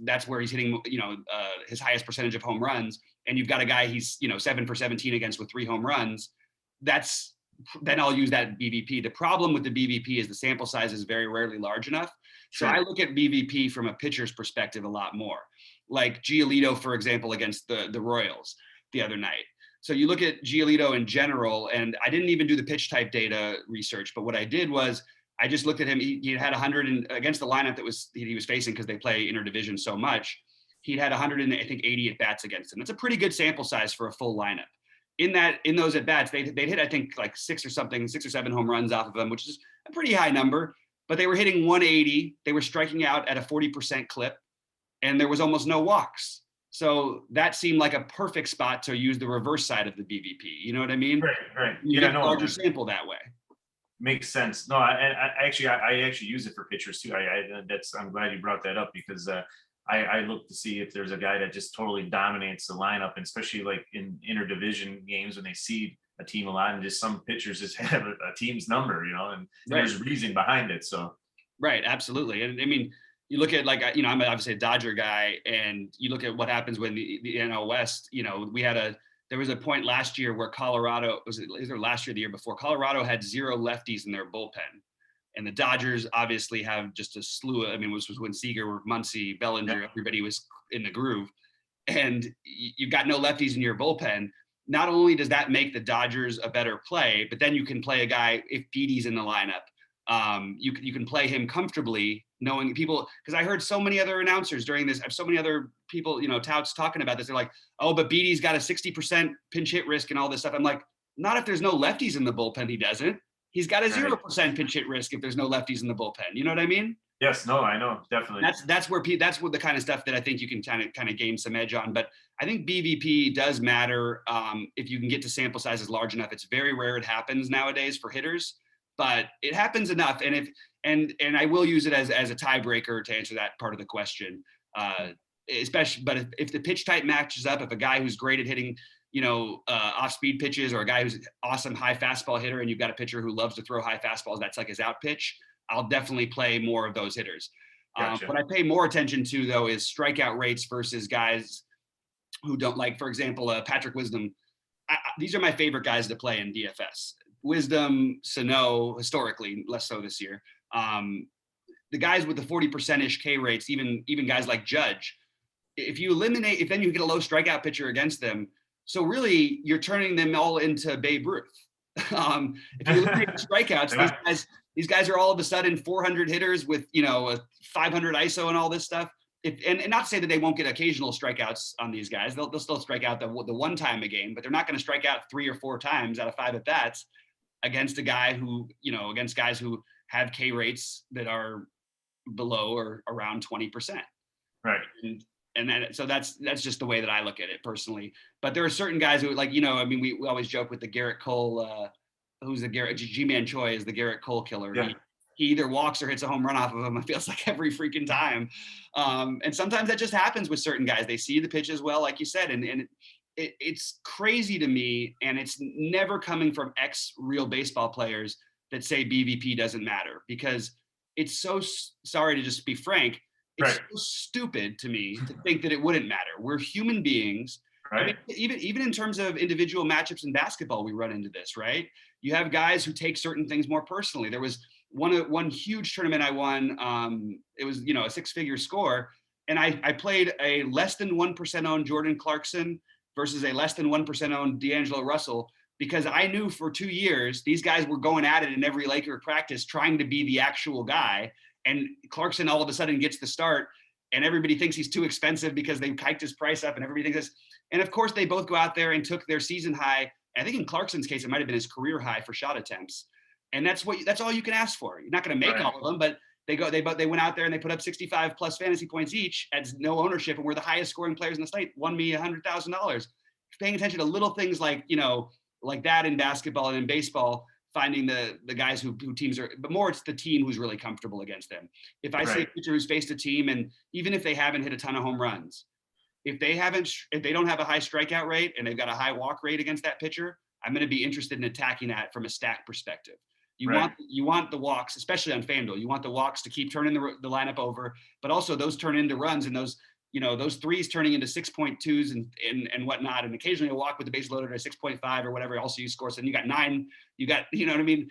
that's where he's hitting, his highest percentage of home runs, and you've got a guy he's, 7 for 17 against with 3 home runs, then I'll use that BVP. The problem with the BVP is the sample size is very rarely large enough. So I look at BVP from a pitcher's perspective a lot more. Like Giolito, for example, against the Royals the other night. So you look at Giolito in general, and I didn't even do the pitch type data research, but what I did was I just looked at him. He had 100 against the lineup he was facing because they play interdivision so much. He'd had 180 at bats against him. It's a pretty good sample size for a full lineup. In those at bats, they'd hit, I think, like 6 or 7 home runs off of them, which is a pretty high number. But they were hitting 180. They were striking out at a 40% clip, and there was almost no walks. So that seemed like a perfect spot to use the reverse side of the BVP. You know what I mean? Right. You get a larger sample that way. Makes sense. No, I actually use it for pitchers too. I'm glad you brought that up because I look to see if there's a guy that just totally dominates the lineup, and especially like in interdivision games when they seed a team a lot, and just some pitchers just have a team's number, and Right. there's a reason behind it. So Right, absolutely. And I mean, you look at like, I'm obviously a Dodger guy, and you look at what happens when the NL West, there was a point last year where Colorado, was it either last year or the year before, Colorado had 0 lefties in their bullpen. And the Dodgers obviously have just a slew of, this was when Seager, Muncy, Bellinger, everybody was in the groove. And you've got no lefties in your bullpen. Not only does that make the Dodgers a better play, but then you can play a guy if Beatty's in the lineup. You can play him comfortably, knowing people, because I heard so many other announcers during this, so many other people, touts talking about this. They're like, oh, but Beatty's got a 60% pinch hit risk and all this stuff. I'm like, not if there's no lefties in the bullpen, he doesn't. He's got a 0% pinch hit risk if there's no lefties in the bullpen. You know what I mean? Yes, no, I know, definitely. That's where the kind of stuff that I think you can kind of gain some edge on. But I think BVP does matter if you can get to sample sizes large enough. It's very rare it happens nowadays for hitters, but it happens enough. And I will use it as a tiebreaker to answer that part of the question. Especially, but if the pitch type matches up, if a guy who's great at hitting, off-speed pitches, or a guy who's awesome high fastball hitter, and you've got a pitcher who loves to throw high fastballs, that's like his out pitch, I'll definitely play more of those hitters. Gotcha. What I pay more attention to, though, is strikeout rates versus guys who don't, like, for example, Patrick Wisdom. These are my favorite guys to play in DFS. Wisdom, Sano, historically, less so this year. The guys with the 40%-ish K rates, even guys like Judge, if then you get a low strikeout pitcher against them. So really, you're turning them all into Babe Ruth. If you eliminate the strikeouts, these guys are all of a sudden 400 hitters with, a 500 ISO and all this stuff. And not to say that they won't get occasional strikeouts on these guys. They'll still strike out the one time a game, but they're not going to strike out 3 or 4 times out of 5 at bats against a guy who, against guys who have K rates that are below or around 20%. Right. And then, so that's just the way that I look at it personally. But there are certain guys who, like, we always joke with the Garrett Cole, who's the G-Man Choi is the Garrett Cole killer. Yeah. He either walks or hits a home run off of him. It feels like every freaking time. And sometimes that just happens with certain guys. They see the pitches well, like you said, and it's crazy to me. And it's never coming from ex-real baseball players that say BVP doesn't matter, because it's so, sorry to just be frank, it's so stupid to me to think that it wouldn't matter. We're human beings. Right. Even in terms of individual matchups in basketball, we run into this, right? You have guys who take certain things more personally. There was one huge tournament I won. It was, a 6-figure score. And I played a less than 1% owned Jordan Clarkson versus a less than 1% owned D'Angelo Russell, because I knew for 2 years, these guys were going at it in every Laker practice, trying to be the actual guy. And Clarkson all of a sudden gets the start, and everybody thinks he's too expensive because they hiked his price up, and everybody thinks this. And of course, they both go out there and took their season high. I think in Clarkson's case, it might have been his career high for shot attempts. And that's all you can ask for. You're not going to make all of them, but they went out there and they put up 65 plus fantasy points each at no ownership, and we're the highest scoring players in the slate. Won me $100,000. Paying attention to little things like that in basketball and in baseball, finding the guys who teams are, but more it's the team who's really comfortable against them. If I see a pitcher who's faced a team, and even if they haven't hit a ton of home runs, if they don't have a high strikeout rate and they've got a high walk rate against that pitcher, I'm going to be interested in attacking that from a stack perspective. You want the walks, especially on FanDuel. You want the walks to keep turning the lineup over, but also those turn into runs, and those threes turning into 6.2s and whatnot. And occasionally a walk with the base loaded at 6.5 or whatever. Also you score. So then you got 9, you know what I mean?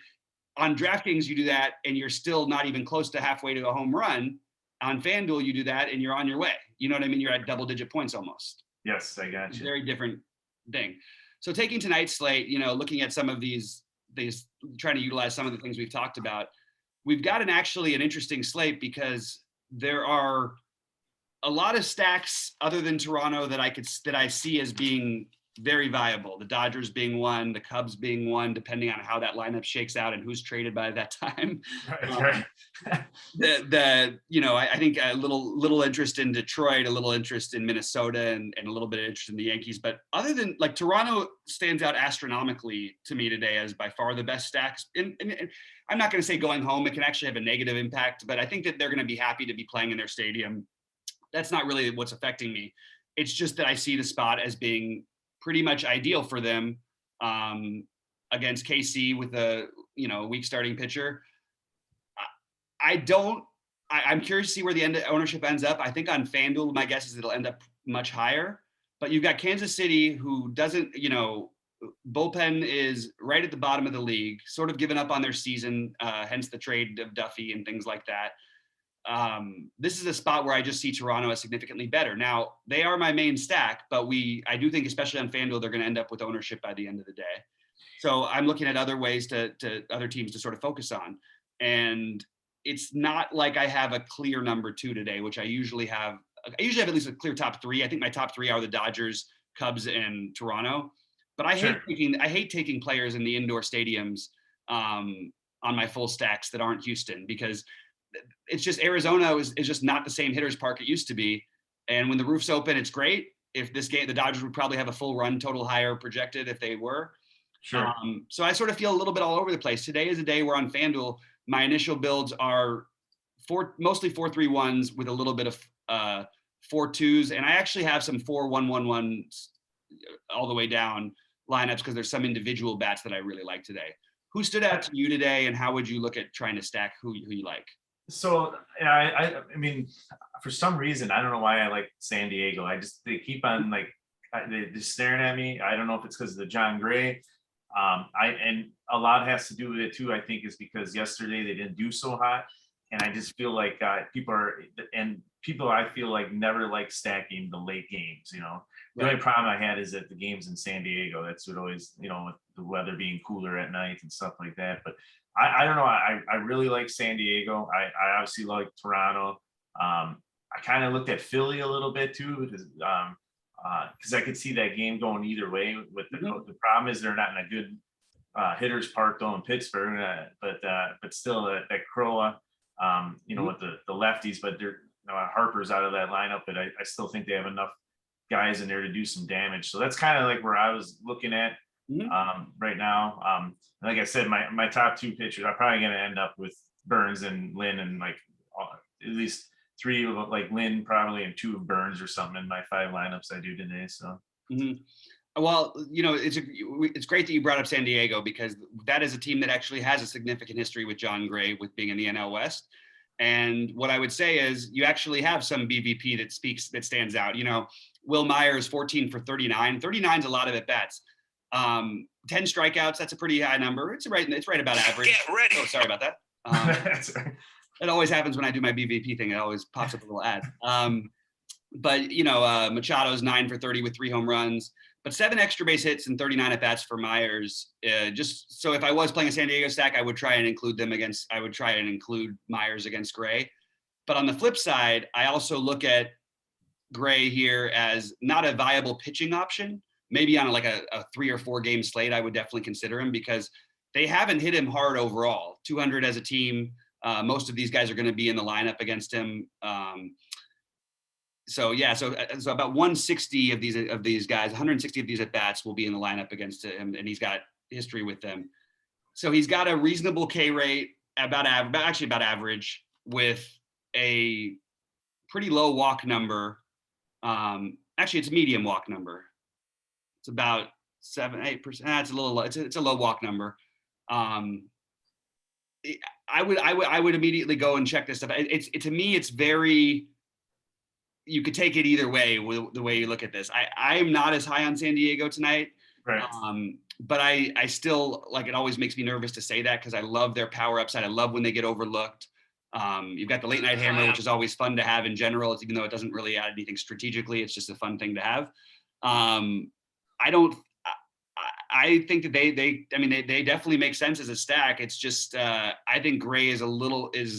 On DraftKings, you do that and you're still not even close to halfway to a home run. On FanDuel, you do that and you're on your way. You know what I mean? You're at double-digit points almost. Yes, I got you. Very different thing. So taking tonight's slate, looking at some of these, trying to utilize some of the things we've talked about, we've got actually an interesting slate, because there are a lot of stacks other than Toronto that I see as being very viable. The Dodgers being one, the Cubs being one, depending on how that lineup shakes out and who's traded by that time. Right. I think a little interest in Detroit, a little interest in Minnesota, and a little bit of interest in the Yankees. But other than, like, Toronto stands out astronomically to me today as by far the best stacks. And I'm not going to say going home, it can actually have a negative impact, but I think that they're going to be happy to be playing in their stadium. That's not really what's affecting me. It's just that I see the spot as being pretty much ideal for them. against KC with a weak starting pitcher. I'm curious to see where the ownership ends up. I think on FanDuel, my guess is it'll end up much higher. But you've got Kansas City, who doesn't, bullpen is right at the bottom of the league, sort of given up on their season, hence the trade of Duffy and things like that. This is a spot where I just see Toronto as significantly better. Now, they are my main stack, but I do think, especially on FanDuel, they're going to end up with ownership by the end of the day. So I'm looking at other ways to other teams to sort of focus on. And it's not like I have a clear number 2 today, which I usually have. I usually have at least a clear top 3. I think my top 3 are the Dodgers, Cubs, and Toronto. But I hate taking players in the indoor stadiums on my full stacks that aren't Houston, because it's just Arizona is just not the same hitter's park it used to be. And when the roof's open, it's great. If this game, the Dodgers would probably have a full run total higher projected if they were. Sure. So I sort of feel a little bit all over the place. Today is a day where on FanDuel, my initial builds are mostly 4-3-1s with a little bit of 4-2s. And I actually have some 4-1-1-1s all the way down lineups because there's some individual bats that I really like today. Who stood out to you today, and how would you look at trying to stack who you like? So I mean, for some reason, I don't know why I like San Diego. They keep on they're just staring at me. I don't know if it's because of the John Gray. And a lot has to do with it too, I think, is because yesterday they didn't do so hot. And I just feel like people I feel like never like stacking the late games, The only problem I had is that the games in San Diego, that's what always, with the weather being cooler at night and stuff like that. But I don't know. I really like San Diego. I obviously like Toronto. I kind of looked at Philly a little bit too, because I could see that game going either way. With the problem is they're not in a good hitter's park though in Pittsburgh, but still that Croa, with the lefties, but they're Harper's out of that lineup, but I still think they have enough guys in there to do some damage. So that's kind of like where I was looking at right now. Like I said, my top 2 pitchers, I'm probably going to end up with Burns and Lynn, and at least 3 of Lynn probably, and 2 of Burns or something in my 5 lineups I do today. So. Well, it's great that you brought up San Diego, because that is a team that actually has a significant history with John Gray, with being in the NL West. And what I would say is you actually have some BVP that stands out. Will Myers, 14 for 39. 39 is a lot of at bats. 10 strikeouts, that's a pretty high number. It's right about average. Get ready. Oh, sorry about that. It always happens when I do my BVP thing. It always pops up a little ad. But Machado's 9 for 30 with 3 home runs, but 7 extra base hits and 39 at bats for Myers. Just so if I was playing a San Diego stack, I would try and include Myers against Gray. But on the flip side, I also look at Gray here as not a viable pitching option. Maybe on a 3 or 4 game slate, I would definitely consider him, because they haven't hit him hard overall. 200 as a team. Most of these guys are going to be in the lineup against him. So about 160 of these guys, 160 of these at bats will be in the lineup against him, and he's got history with them. So he's got a reasonable K rate, about average, with a pretty low walk number. Actually, it's a medium walk number. It's about 7-8%. It's a little low. It's a low walk number. I would immediately go and check this stuff. To me, it's very. You could take it either way with the way you look at this. I'm not as high on San Diego tonight, right? But I still, it always makes me nervous to say that, because I love their power upside. I love when they get overlooked. You've got the late night hammer, which is always fun to have in general. Even though it doesn't really add anything strategically, it's just a fun thing to have. I think that they definitely make sense as a stack. It's just I think Gray is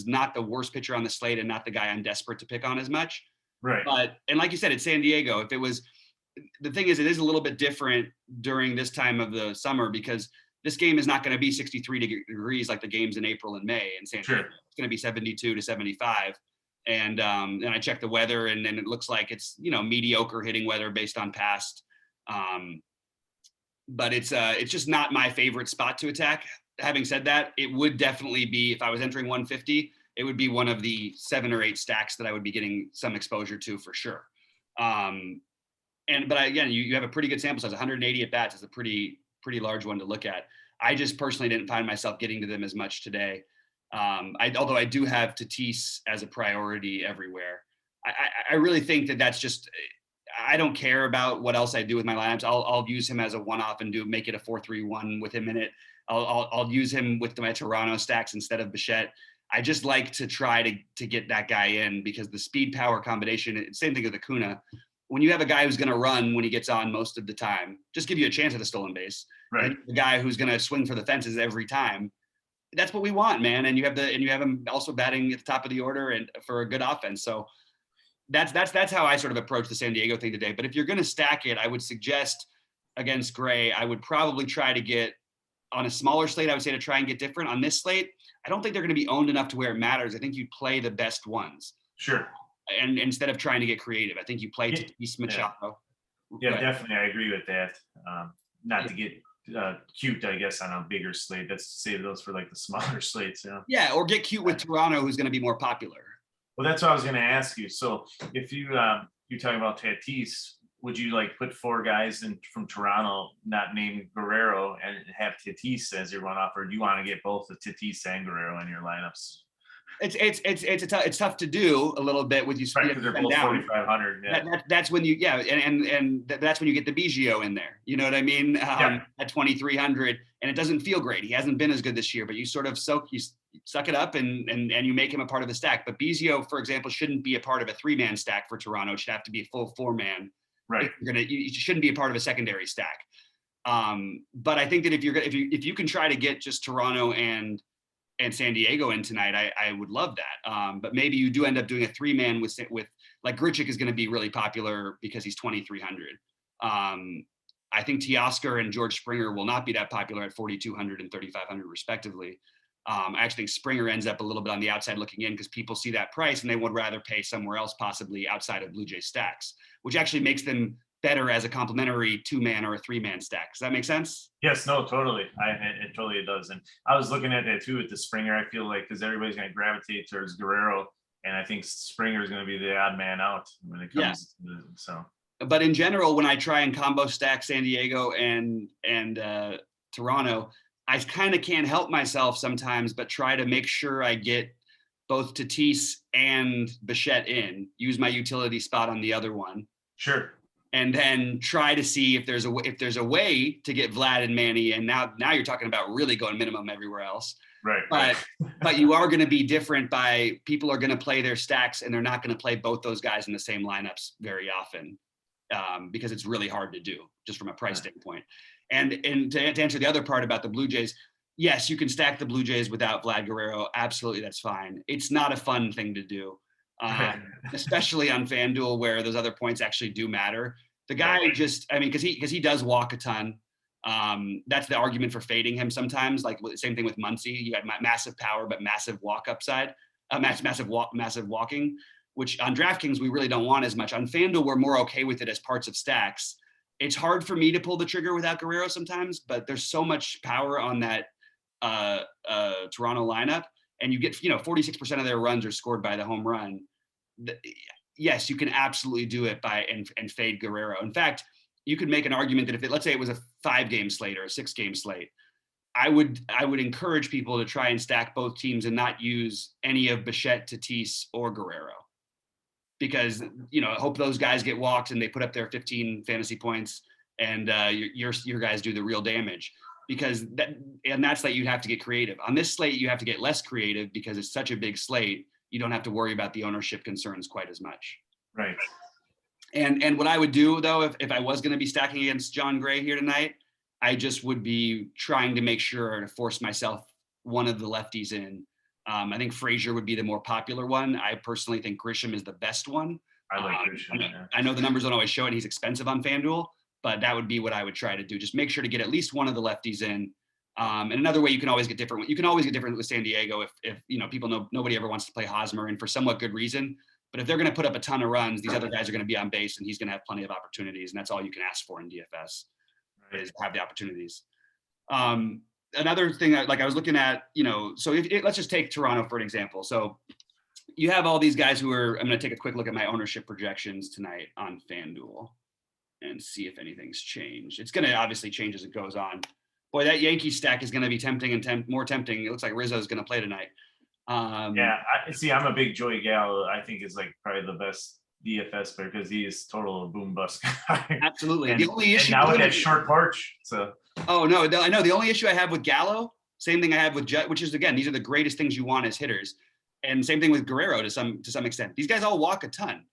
not the worst pitcher on the slate, and not the guy I'm desperate to pick on as much. Right. And like you said, it's San Diego. The thing is, it is a little bit different during this time of the summer, because this game is not going to be 63 degrees like the games in April and May in San Diego. Sure. It's going to be 72 to 75. And I checked the weather, and then it looks like it's, mediocre hitting weather based on past. But it's just not my favorite spot to attack. Having said that, it would definitely be, if I was entering 150, it would be one of the 7 or 8 stacks that I would be getting some exposure to for sure. But again, you have a pretty good sample size. 180 at bats is a pretty large one to look at. I just personally didn't find myself getting to them as much today. Although I do have Tatis as a priority everywhere. I really think that that's just, I don't care about what else I do with my lineups. I'll use him as a one-off and make it a 4-3-1 with him in it. I'll use him with my Toronto stacks instead of Bichette. I just like to try to get that guy in because the speed power combination, same thing with Acuna. When you have a guy who's going to run when he gets on most of the time, just give you a chance at a stolen base. Right. And the guy who's going to swing for the fences every time. That's what we want, man. And you have him also batting at the top of the order and for a good offense. So that's how I sort of approach the San Diego thing today. But if you're going to stack it, I would suggest against Gray, I would probably try to get on a smaller slate. I would say to try and get different. On this slate, I don't think they're going to be owned enough to where it matters. I think you play the best ones. Sure. And instead of trying to get creative, I think you play Tatis Machado. Yeah, definitely. I agree with that. Not to get cute, I guess, on a bigger slate. That's to save those for like the smaller slates. Yeah, or get cute with Toronto, who's going to be more popular. Well, that's what I was going to ask you. So if you're talking about Tatis, would you like put 4 guys in from Toronto, not named Guerrero, and have Tatis as your one-off, or do you want to get both the Tatis and Guerrero in your lineups? It's tough to do a little bit with you. Right, because they're both 4,500. Yeah. That's when you and that's when you get the Biggio in there. You know what I mean? At 2,300, and it doesn't feel great. He hasn't been as good this year, but you sort of suck it up and you make him a part of the stack. But Biggio, for example, shouldn't be a part of a 3-man stack for Toronto. It should have to be a full 4-man. Right. You shouldn't be a part of a secondary stack. But I think that if you can try to get just Toronto and San Diego in tonight, I would love that. But maybe you do end up doing a 3-man with like Grichuk is going to be really popular because he's 2,300. I think Teoscar and George Springer will not be that popular at 4,200 and 3,500 respectively. I actually think Springer ends up a little bit on the outside looking in because people see that price and they would rather pay somewhere else, possibly outside of Blue Jay stacks, which actually makes them better as a complementary 2-man or a 3-man stack. Does that make sense? Yes, no, totally. It totally does. And I was looking at that too with the Springer. I feel like because everybody's going to gravitate towards Guerrero, and I think Springer is going to be the odd man out when it comes to so. But in general, when I try and combo stack San Diego and Toronto, I kind of can't help myself sometimes, but try to make sure I get both Tatis and Bichette in, use my utility spot on the other one. Sure. And then try to see if there's a way to get Vlad and Manny. And now you're talking about really going minimum everywhere else. Right. But you are going to be different by people are going to play their stacks and they're not going to play both those guys in the same lineups very often because it's really hard to do just from a price standpoint. And to answer the other part about the Blue Jays, yes, you can stack the Blue Jays without Vlad Guerrero. Absolutely, that's fine. It's not a fun thing to do, especially on FanDuel where those other points actually do matter. The guy because he does walk a ton. That's the argument for fading him sometimes. Like same thing with Muncy. You got massive power but massive walk upside, massive walking, which on DraftKings we really don't want as much. On FanDuel we're more okay with it as parts of stacks. It's hard for me to pull the trigger without Guerrero sometimes, but there's so much power on that Toronto lineup, and you get 46% of their runs are scored by the home run. Yes, you can absolutely do it and fade Guerrero. In fact, you could make an argument that let's say it was a 5-game slate or a 6-game slate, I would encourage people to try and stack both teams and not use any of Bichette, Tatis, or Guerrero. Because I hope those guys get walked and they put up their 15 fantasy points, and your guys do the real damage. Because that slate you'd have to get creative. On this slate, you have to get less creative because it's such a big slate. You don't have to worry about the ownership concerns quite as much. Right. And what I would do though, if I was going to be stacking against John Gray here tonight, I just would be trying to make sure to force myself one of the lefties in. I think Frazier would be the more popular one. I personally think Grisham is the best one. I like Grisham. I know the numbers don't always show it. He's expensive on FanDuel, but that would be what I would try to do. Just make sure to get at least one of the lefties in. And another way you can always get different. You can always get different with San Diego if people know nobody ever wants to play Hosmer, and for somewhat good reason. But if they're going to put up a ton of runs, these other guys are going to be on base, and he's going to have plenty of opportunities, and that's all you can ask for in DFS is have the opportunities. Another thing, I was looking at, so let's just take Toronto for an example. So you have all these guys I'm going to take a quick look at my ownership projections tonight on FanDuel and see if anything's changed. It's going to obviously change as it goes on. Boy, that Yankee stack is going to be tempting and more tempting. It looks like Rizzo's going to play tonight. Yeah, I'm a big Joey Gallo. I think is like probably the best DFS player because he is total boom bust guy. Absolutely. And, the only issue now with that short porch. So. Oh no, I know. The only issue I have with Gallo, same thing I have with Jet, which is again, these are the greatest things you want as hitters, and same thing with Guerrero to some extent. These guys all walk a ton.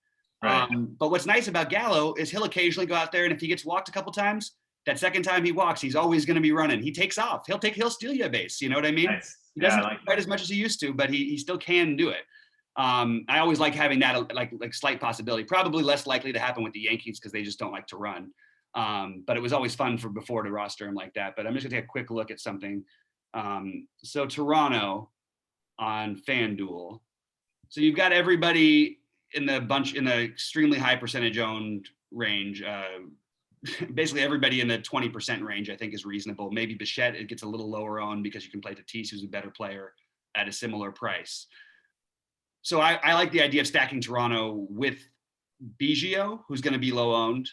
Right. But what's nice about Gallo is he'll occasionally go out there, and if he gets walked a couple times, that second time he walks, he's always going to be running. He takes off. He'll steal you a base. You know what I mean? Nice. He doesn't quite as much as he used to, but he still can do it. I always like having that like slight possibility. Probably less likely to happen with the Yankees because they just don't like to run. But it was always fun before to roster him like that. But I'm just gonna take a quick look at something. So Toronto on FanDuel. So you've got everybody in the extremely high percentage owned range. Basically everybody in the 20% range, I think, is reasonable. Maybe Bichette, it gets a little lower on because you can play Tatis, who's a better player at a similar price. So I like the idea of stacking Toronto with Biggio, who's going to be low owned,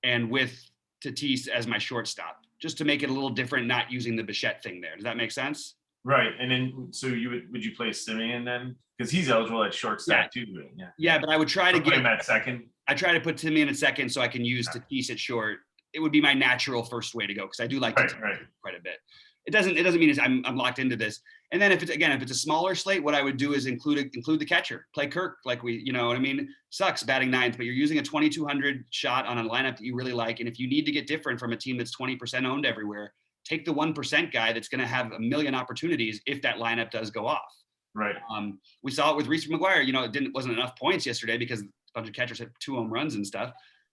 and with Tatis as my shortstop, just to make it a little different, not using the Bichette thing there. Does that make sense? Right. And then, so would you play Simeon then? Because he's eligible at shortstop too. Yeah, but I would try to get him at second. I try to put Simeon at second so I can use Tatis at short. It would be my natural first way to go because I do like Tatis quite a bit. It doesn't mean I'm locked into this. And then if it's a smaller slate, what I would do is include the catcher, play Kirk, like you know what I mean? Sucks batting ninth, but you're using a 2,200 shot on a lineup that you really like. And if you need to get different from a team that's 20% owned everywhere, take the 1% guy that's going to have a million opportunities if that lineup does go off. Right. We saw it with Reese McGuire. You know, it wasn't enough points yesterday because a bunch of catchers hit 2 home runs and stuff.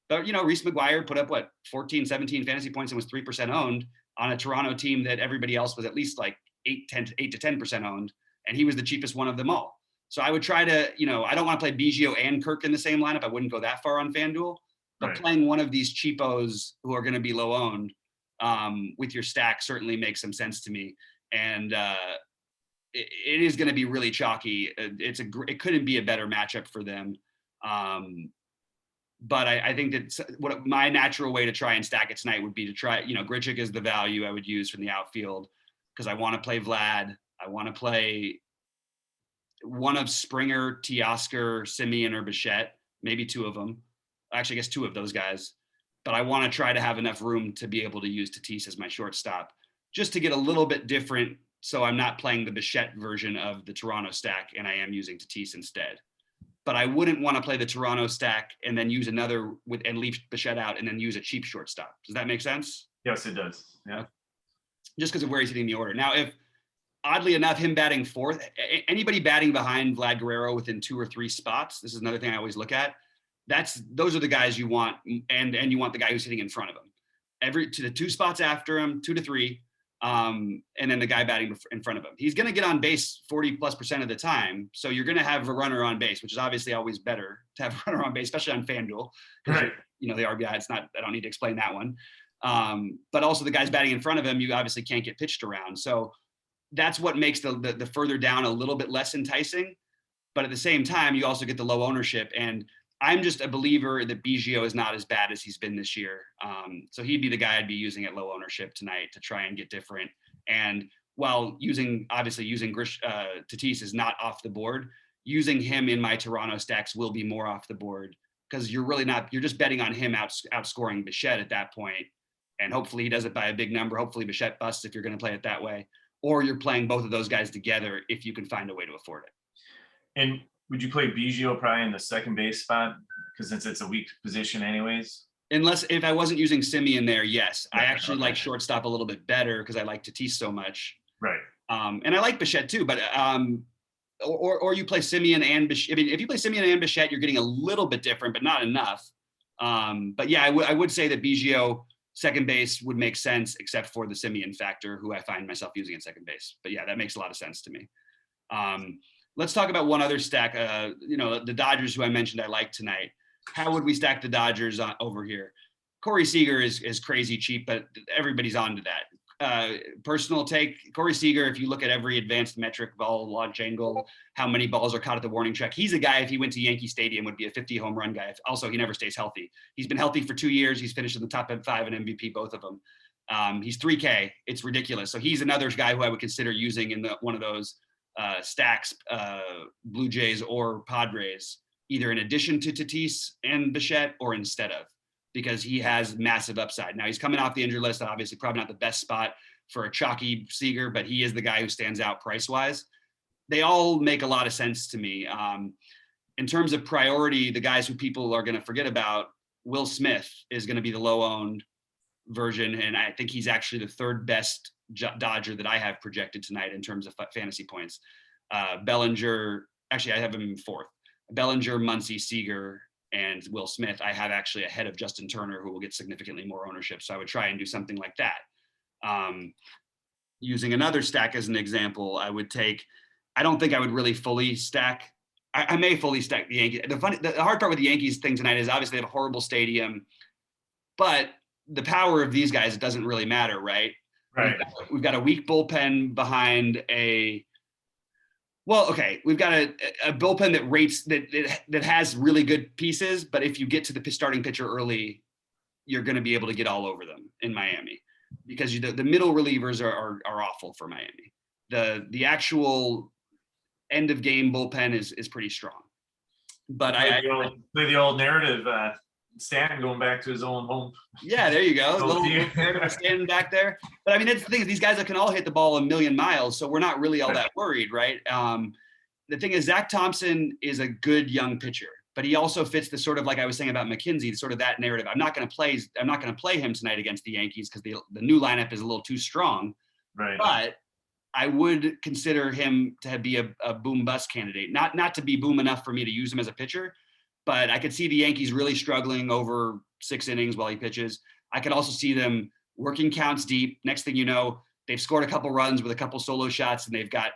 But, you know, Reese McGuire put up 14, 17 fantasy points and was 3% owned on a Toronto team that everybody else was at least like 8 to 10% owned. And he was the cheapest one of them all. So I would try to, you know, I don't want to play Biggio and Kirk in the same lineup. I wouldn't go that far on FanDuel. But playing one of these cheapos who are going to be low owned with your stack certainly makes some sense to me. And it is going to be really chalky. It couldn't be a better matchup for them. But I think that what my natural way to try and stack it tonight would be to try, you know, Grichuk is the value I would use from the outfield because I want to play Vlad. I want to play one of Springer, Teoscar, Simeon, or Bichette, maybe 2 of them. Actually, I guess 2 of those guys. But I want to try to have enough room to be able to use Tatis as my shortstop, just to get a little bit different. So I'm not playing the Bichette version of the Toronto stack, and I am using Tatis instead. But I wouldn't want to play the Toronto stack and then use another and leave Bichette out and then use a cheap shortstop. Does that make sense? Yes, it does. Yeah. Just because of where he's hitting the order. Now, if oddly enough, him batting 4th, anybody batting behind Vlad Guerrero within 2 or 3 spots, this is another thing I always look at. Those are the guys you want, and you want the guy who's hitting in front of him. To the 2 spots after him, 2 to 3. And then the guy batting in front of him. He's going to get on base 40+% of the time. So you're going to have a runner on base, which is obviously always better to have a runner on base, especially on FanDuel. Right. You know, the RBI, I don't need to explain that one. But also the guys batting in front of him, you obviously can't get pitched around. So that's what makes the further down a little bit less enticing. But at the same time, you also get the low ownership. And I'm just a believer that Biggio is not as bad as he's been this year. So he'd be the guy I'd be using at low ownership tonight to try and get different. And while using Tatis is not off the board, using him in my Toronto stacks will be more off the board because you're just betting on him outscoring Bichette at that point. And hopefully he does it by a big number. Hopefully Bichette busts if you're going to play it that way. Or you're playing both of those guys together if you can find a way to afford it. And would you play Biggio probably in the second base spot? Because since it's a weak position anyways. Unless if I wasn't using Simeon there, yes. I actually like shortstop a little bit better because I like Tatis so much. Right. And I like Bichette too, but or you play Simeon and Bichette. I mean, if you play Simeon and Bichette, you're getting a little bit different, but not enough. But yeah, I would say that Biggio second base would make sense, except for the Simeon factor, who I find myself using at second base. But yeah, that makes a lot of sense to me. Let's talk about one other stack. The Dodgers, who I mentioned I like tonight. How would we stack the Dodgers over here? Corey Seager is crazy cheap, but everybody's onto that. Personal take, Corey Seager, if you look at every advanced metric, ball launch angle, how many balls are caught at the warning track, he's a guy, if he went to Yankee Stadium, would be a 50 home run guy. Also, he never stays healthy. He's been healthy for 2 years. He's finished in the top 5 in MVP, both of them. He's 3K. It's ridiculous. So he's another guy who I would consider using in one of those stacks, Blue Jays or Padres, either in addition to Tatis and Bichette or instead of, because he has massive upside. Now he's coming off the injury list, obviously probably not the best spot for a chalky Seager, but he is the guy who stands out price-wise. They all make a lot of sense to me. In terms of priority, the guys who people are going to forget about, Will Smith is going to be the low-owned version, and I think he's actually the third best Dodger that I have projected tonight in terms of fantasy points. Bellinger, actually I have him in fourth. Bellinger, Muncy, Seager, and Will Smith I have actually ahead of Justin Turner, who will get significantly more ownership. So I would try and do something like that. Using another stack as an example, I don't think I would really fully stack. I may fully stack the Yankees. The hard part with the Yankees thing tonight is obviously they have a horrible stadium, but the power of these guys, it doesn't really matter, right? Right. We've got a weak bullpen behind we've got a bullpen that rates that has really good pieces, but if you get to the starting pitcher early, you're going to be able to get all over them in Miami, because the middle relievers are awful for Miami. The actual end of game bullpen is pretty strong. But play the old narrative. Stanton going back to his own home. Yeah, there you go. Little Stanton back there. But I mean, that's the thing. These guys that can all hit the ball a million miles, so we're not really all that worried, right? The thing is, Zach Thompson is a good young pitcher, but he also fits the sort of, like I was saying about McKenzie, sort of that narrative. I'm not going to play him tonight against the Yankees because the new lineup is a little too strong. Right. But I would consider him to be a boom bust candidate. Not to be boom enough for me to use him as a pitcher, but I could see the Yankees really struggling over 6 innings while he pitches. I could also see them working counts deep. Next thing you know, they've scored a couple runs with a couple solo shots, and they've got,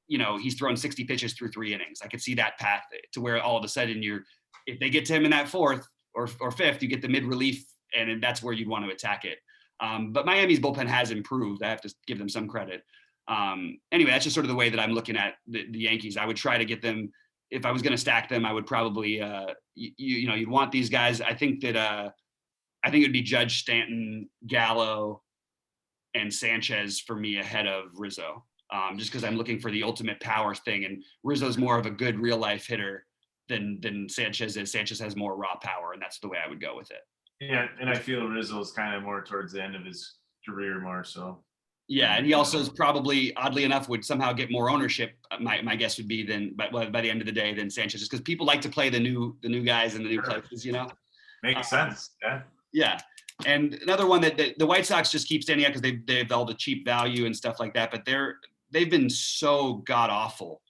he's thrown 60 pitches through 3 innings. I could see that path to where all of a sudden if they get to him in that 4th or 5th, you get the mid relief, and that's where you'd want to attack it. But Miami's bullpen has improved. I have to give them some credit. Anyway, that's just sort of the way that I'm looking at the Yankees. I would try to get them. If I was going to stack them, I would probably, you'd want these guys. I think it'd be Judge, Stanton, Gallo, and Sanchez for me ahead of Rizzo, just because I'm looking for the ultimate power thing. And Rizzo's more of a good real life hitter than Sanchez is. Sanchez has more raw power, and that's the way I would go with it. Yeah, and I feel Rizzo's kind of more towards the end of his career more so. Yeah, and he also is probably, oddly enough, would somehow get more ownership. My guess would be by the end of the day than Sanchez, just because people like to play the new guys and the new places. Makes sense. Yeah. Yeah, and another one that the White Sox just keep standing out because they have all the cheap value and stuff like that. But they've been so god awful,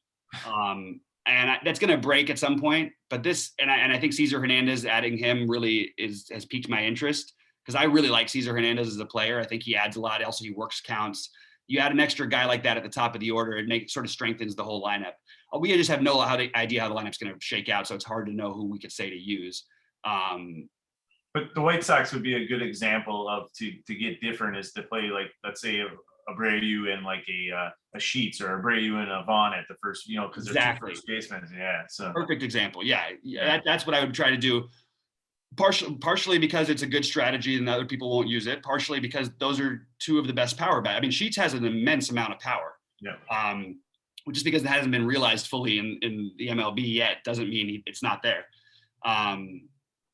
and that's going to break at some point. But I think Cesar Hernandez, adding him really has piqued my interest, because I really like Cesar Hernandez as a player. I think he adds a lot. Also, he works counts. You add an extra guy like that at the top of the order, it sort of strengthens the whole lineup. We just have no idea how the lineup's going to shake out, so it's hard to know who we could say to use. But the White Sox would be a good example of to get different is to play, like, let's say Abreu and like a Sheets, or Abreu and a Vaughn at the first, because they're two first basemen. Yeah, so perfect example. Yeah. That's what I would try to do. Partially because it's a good strategy and other people won't use it. Partially because those are 2 of the best power bats. I mean, Sheets has an immense amount of power. Yeah. Just because it hasn't been realized fully in the MLB yet doesn't mean it's not there.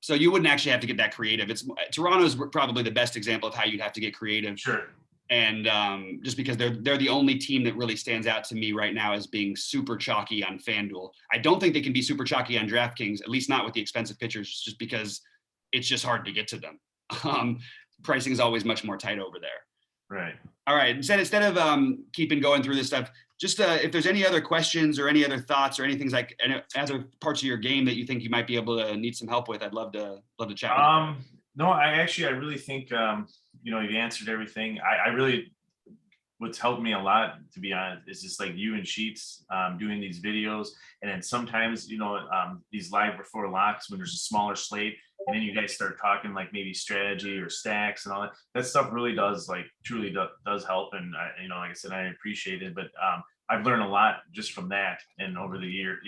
So you wouldn't actually have to get that creative. Toronto's probably the best example of how you'd have to get creative. Sure. And just because they're the only team that really stands out to me right now as being super chalky on FanDuel. I don't think they can be super chalky on DraftKings, at least not with the expensive pitchers, just because it's just hard to get to them. Pricing is always much more tight over there. Right. All right. Instead of keeping going through this stuff, just if there's any other questions or any other thoughts or anything like other parts of your game that you think you might be able to need some help with, I'd love to chat with you. No, I really think, you answered everything. I really, what's helped me a lot, to be honest, is just like you and Sheets doing these videos. And then sometimes, these live before locks when there's a smaller slate, and then you guys start talking like maybe strategy or stacks and all that. That stuff really does, like, truly does help. And like I said, I appreciate it. But I've learned a lot just from that, and over the year,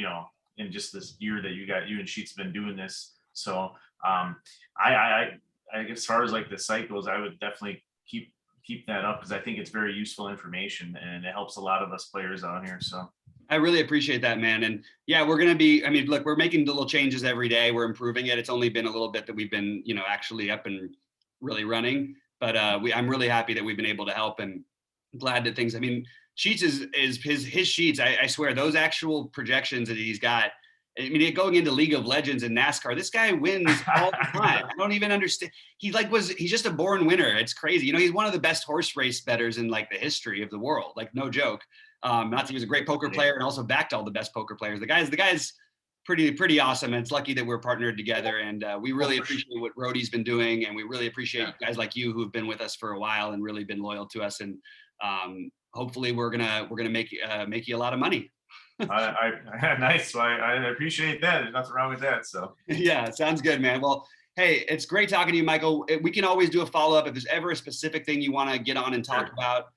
in just this year that you and Sheets have been doing this. So I guess as far as like the cycles, I would definitely keep that up, because I think it's very useful information and it helps a lot of us players out here. So I really appreciate that, man. And yeah, we're going to be, I mean, look, we're making little changes every day. We're improving it. It's only been a little bit that we've been, actually up and really running, but I'm really happy that we've been able to help, and glad that things, I mean, Sheets is his sheets. I swear those actual projections that he's got. I mean, going into League of Legends and NASCAR, this guy wins all the time. I don't even understand. He's just a born winner. It's crazy. He's one of the best horse race bettors in like the history of the world. Like, no joke. Not that he was a great poker player and also backed all the best poker players. The guy's pretty awesome. And it's lucky that we're partnered together. And we really appreciate what Rhodey's been doing. And we really appreciate guys like you who've been with us for a while and really been loyal to us. And hopefully we're gonna make you a lot of money. Nice. Well, I appreciate that. There's nothing wrong with that. So yeah, sounds good, man. Well, hey, it's great talking to you, Michael. We can always do a follow-up if there's ever a specific thing you want to get on and talk about.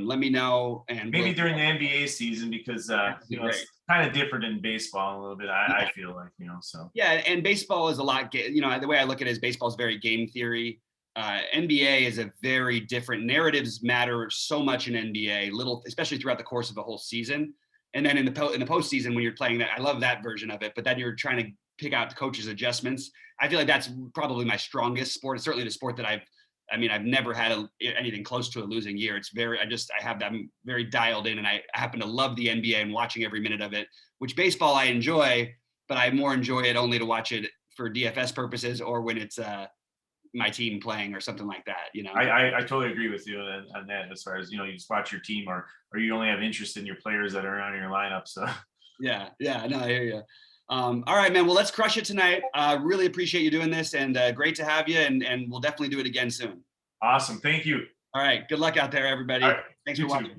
Let me know, and maybe during the NBA season, because it's kind of different in baseball a little bit. I feel like, so yeah, and baseball is a lot. The way I look at it is baseball is very game theory. NBA is a very different. Narratives matter so much in NBA, especially throughout the course of a whole season. And then in the postseason, when you're playing that, I love that version of it. But then you're trying to pick out the coach's adjustments. I feel like that's probably my strongest sport. It's certainly the sport that I've never had anything close to a losing year. I'm very dialed in, and I happen to love the NBA and watching every minute of it, which baseball I enjoy, but I more enjoy it only to watch it for DFS purposes or when it's my team playing or something like that. I totally agree with you on that, as far as, you just watch your team, or you only have interest in your players that are on your lineup. So yeah, no, I hear you. All right, man. Well, let's crush it tonight. Really appreciate you doing this, and great to have you. And we'll definitely do it again soon. Awesome. Thank you. All right. Good luck out there, everybody. Right. Thanks for watching.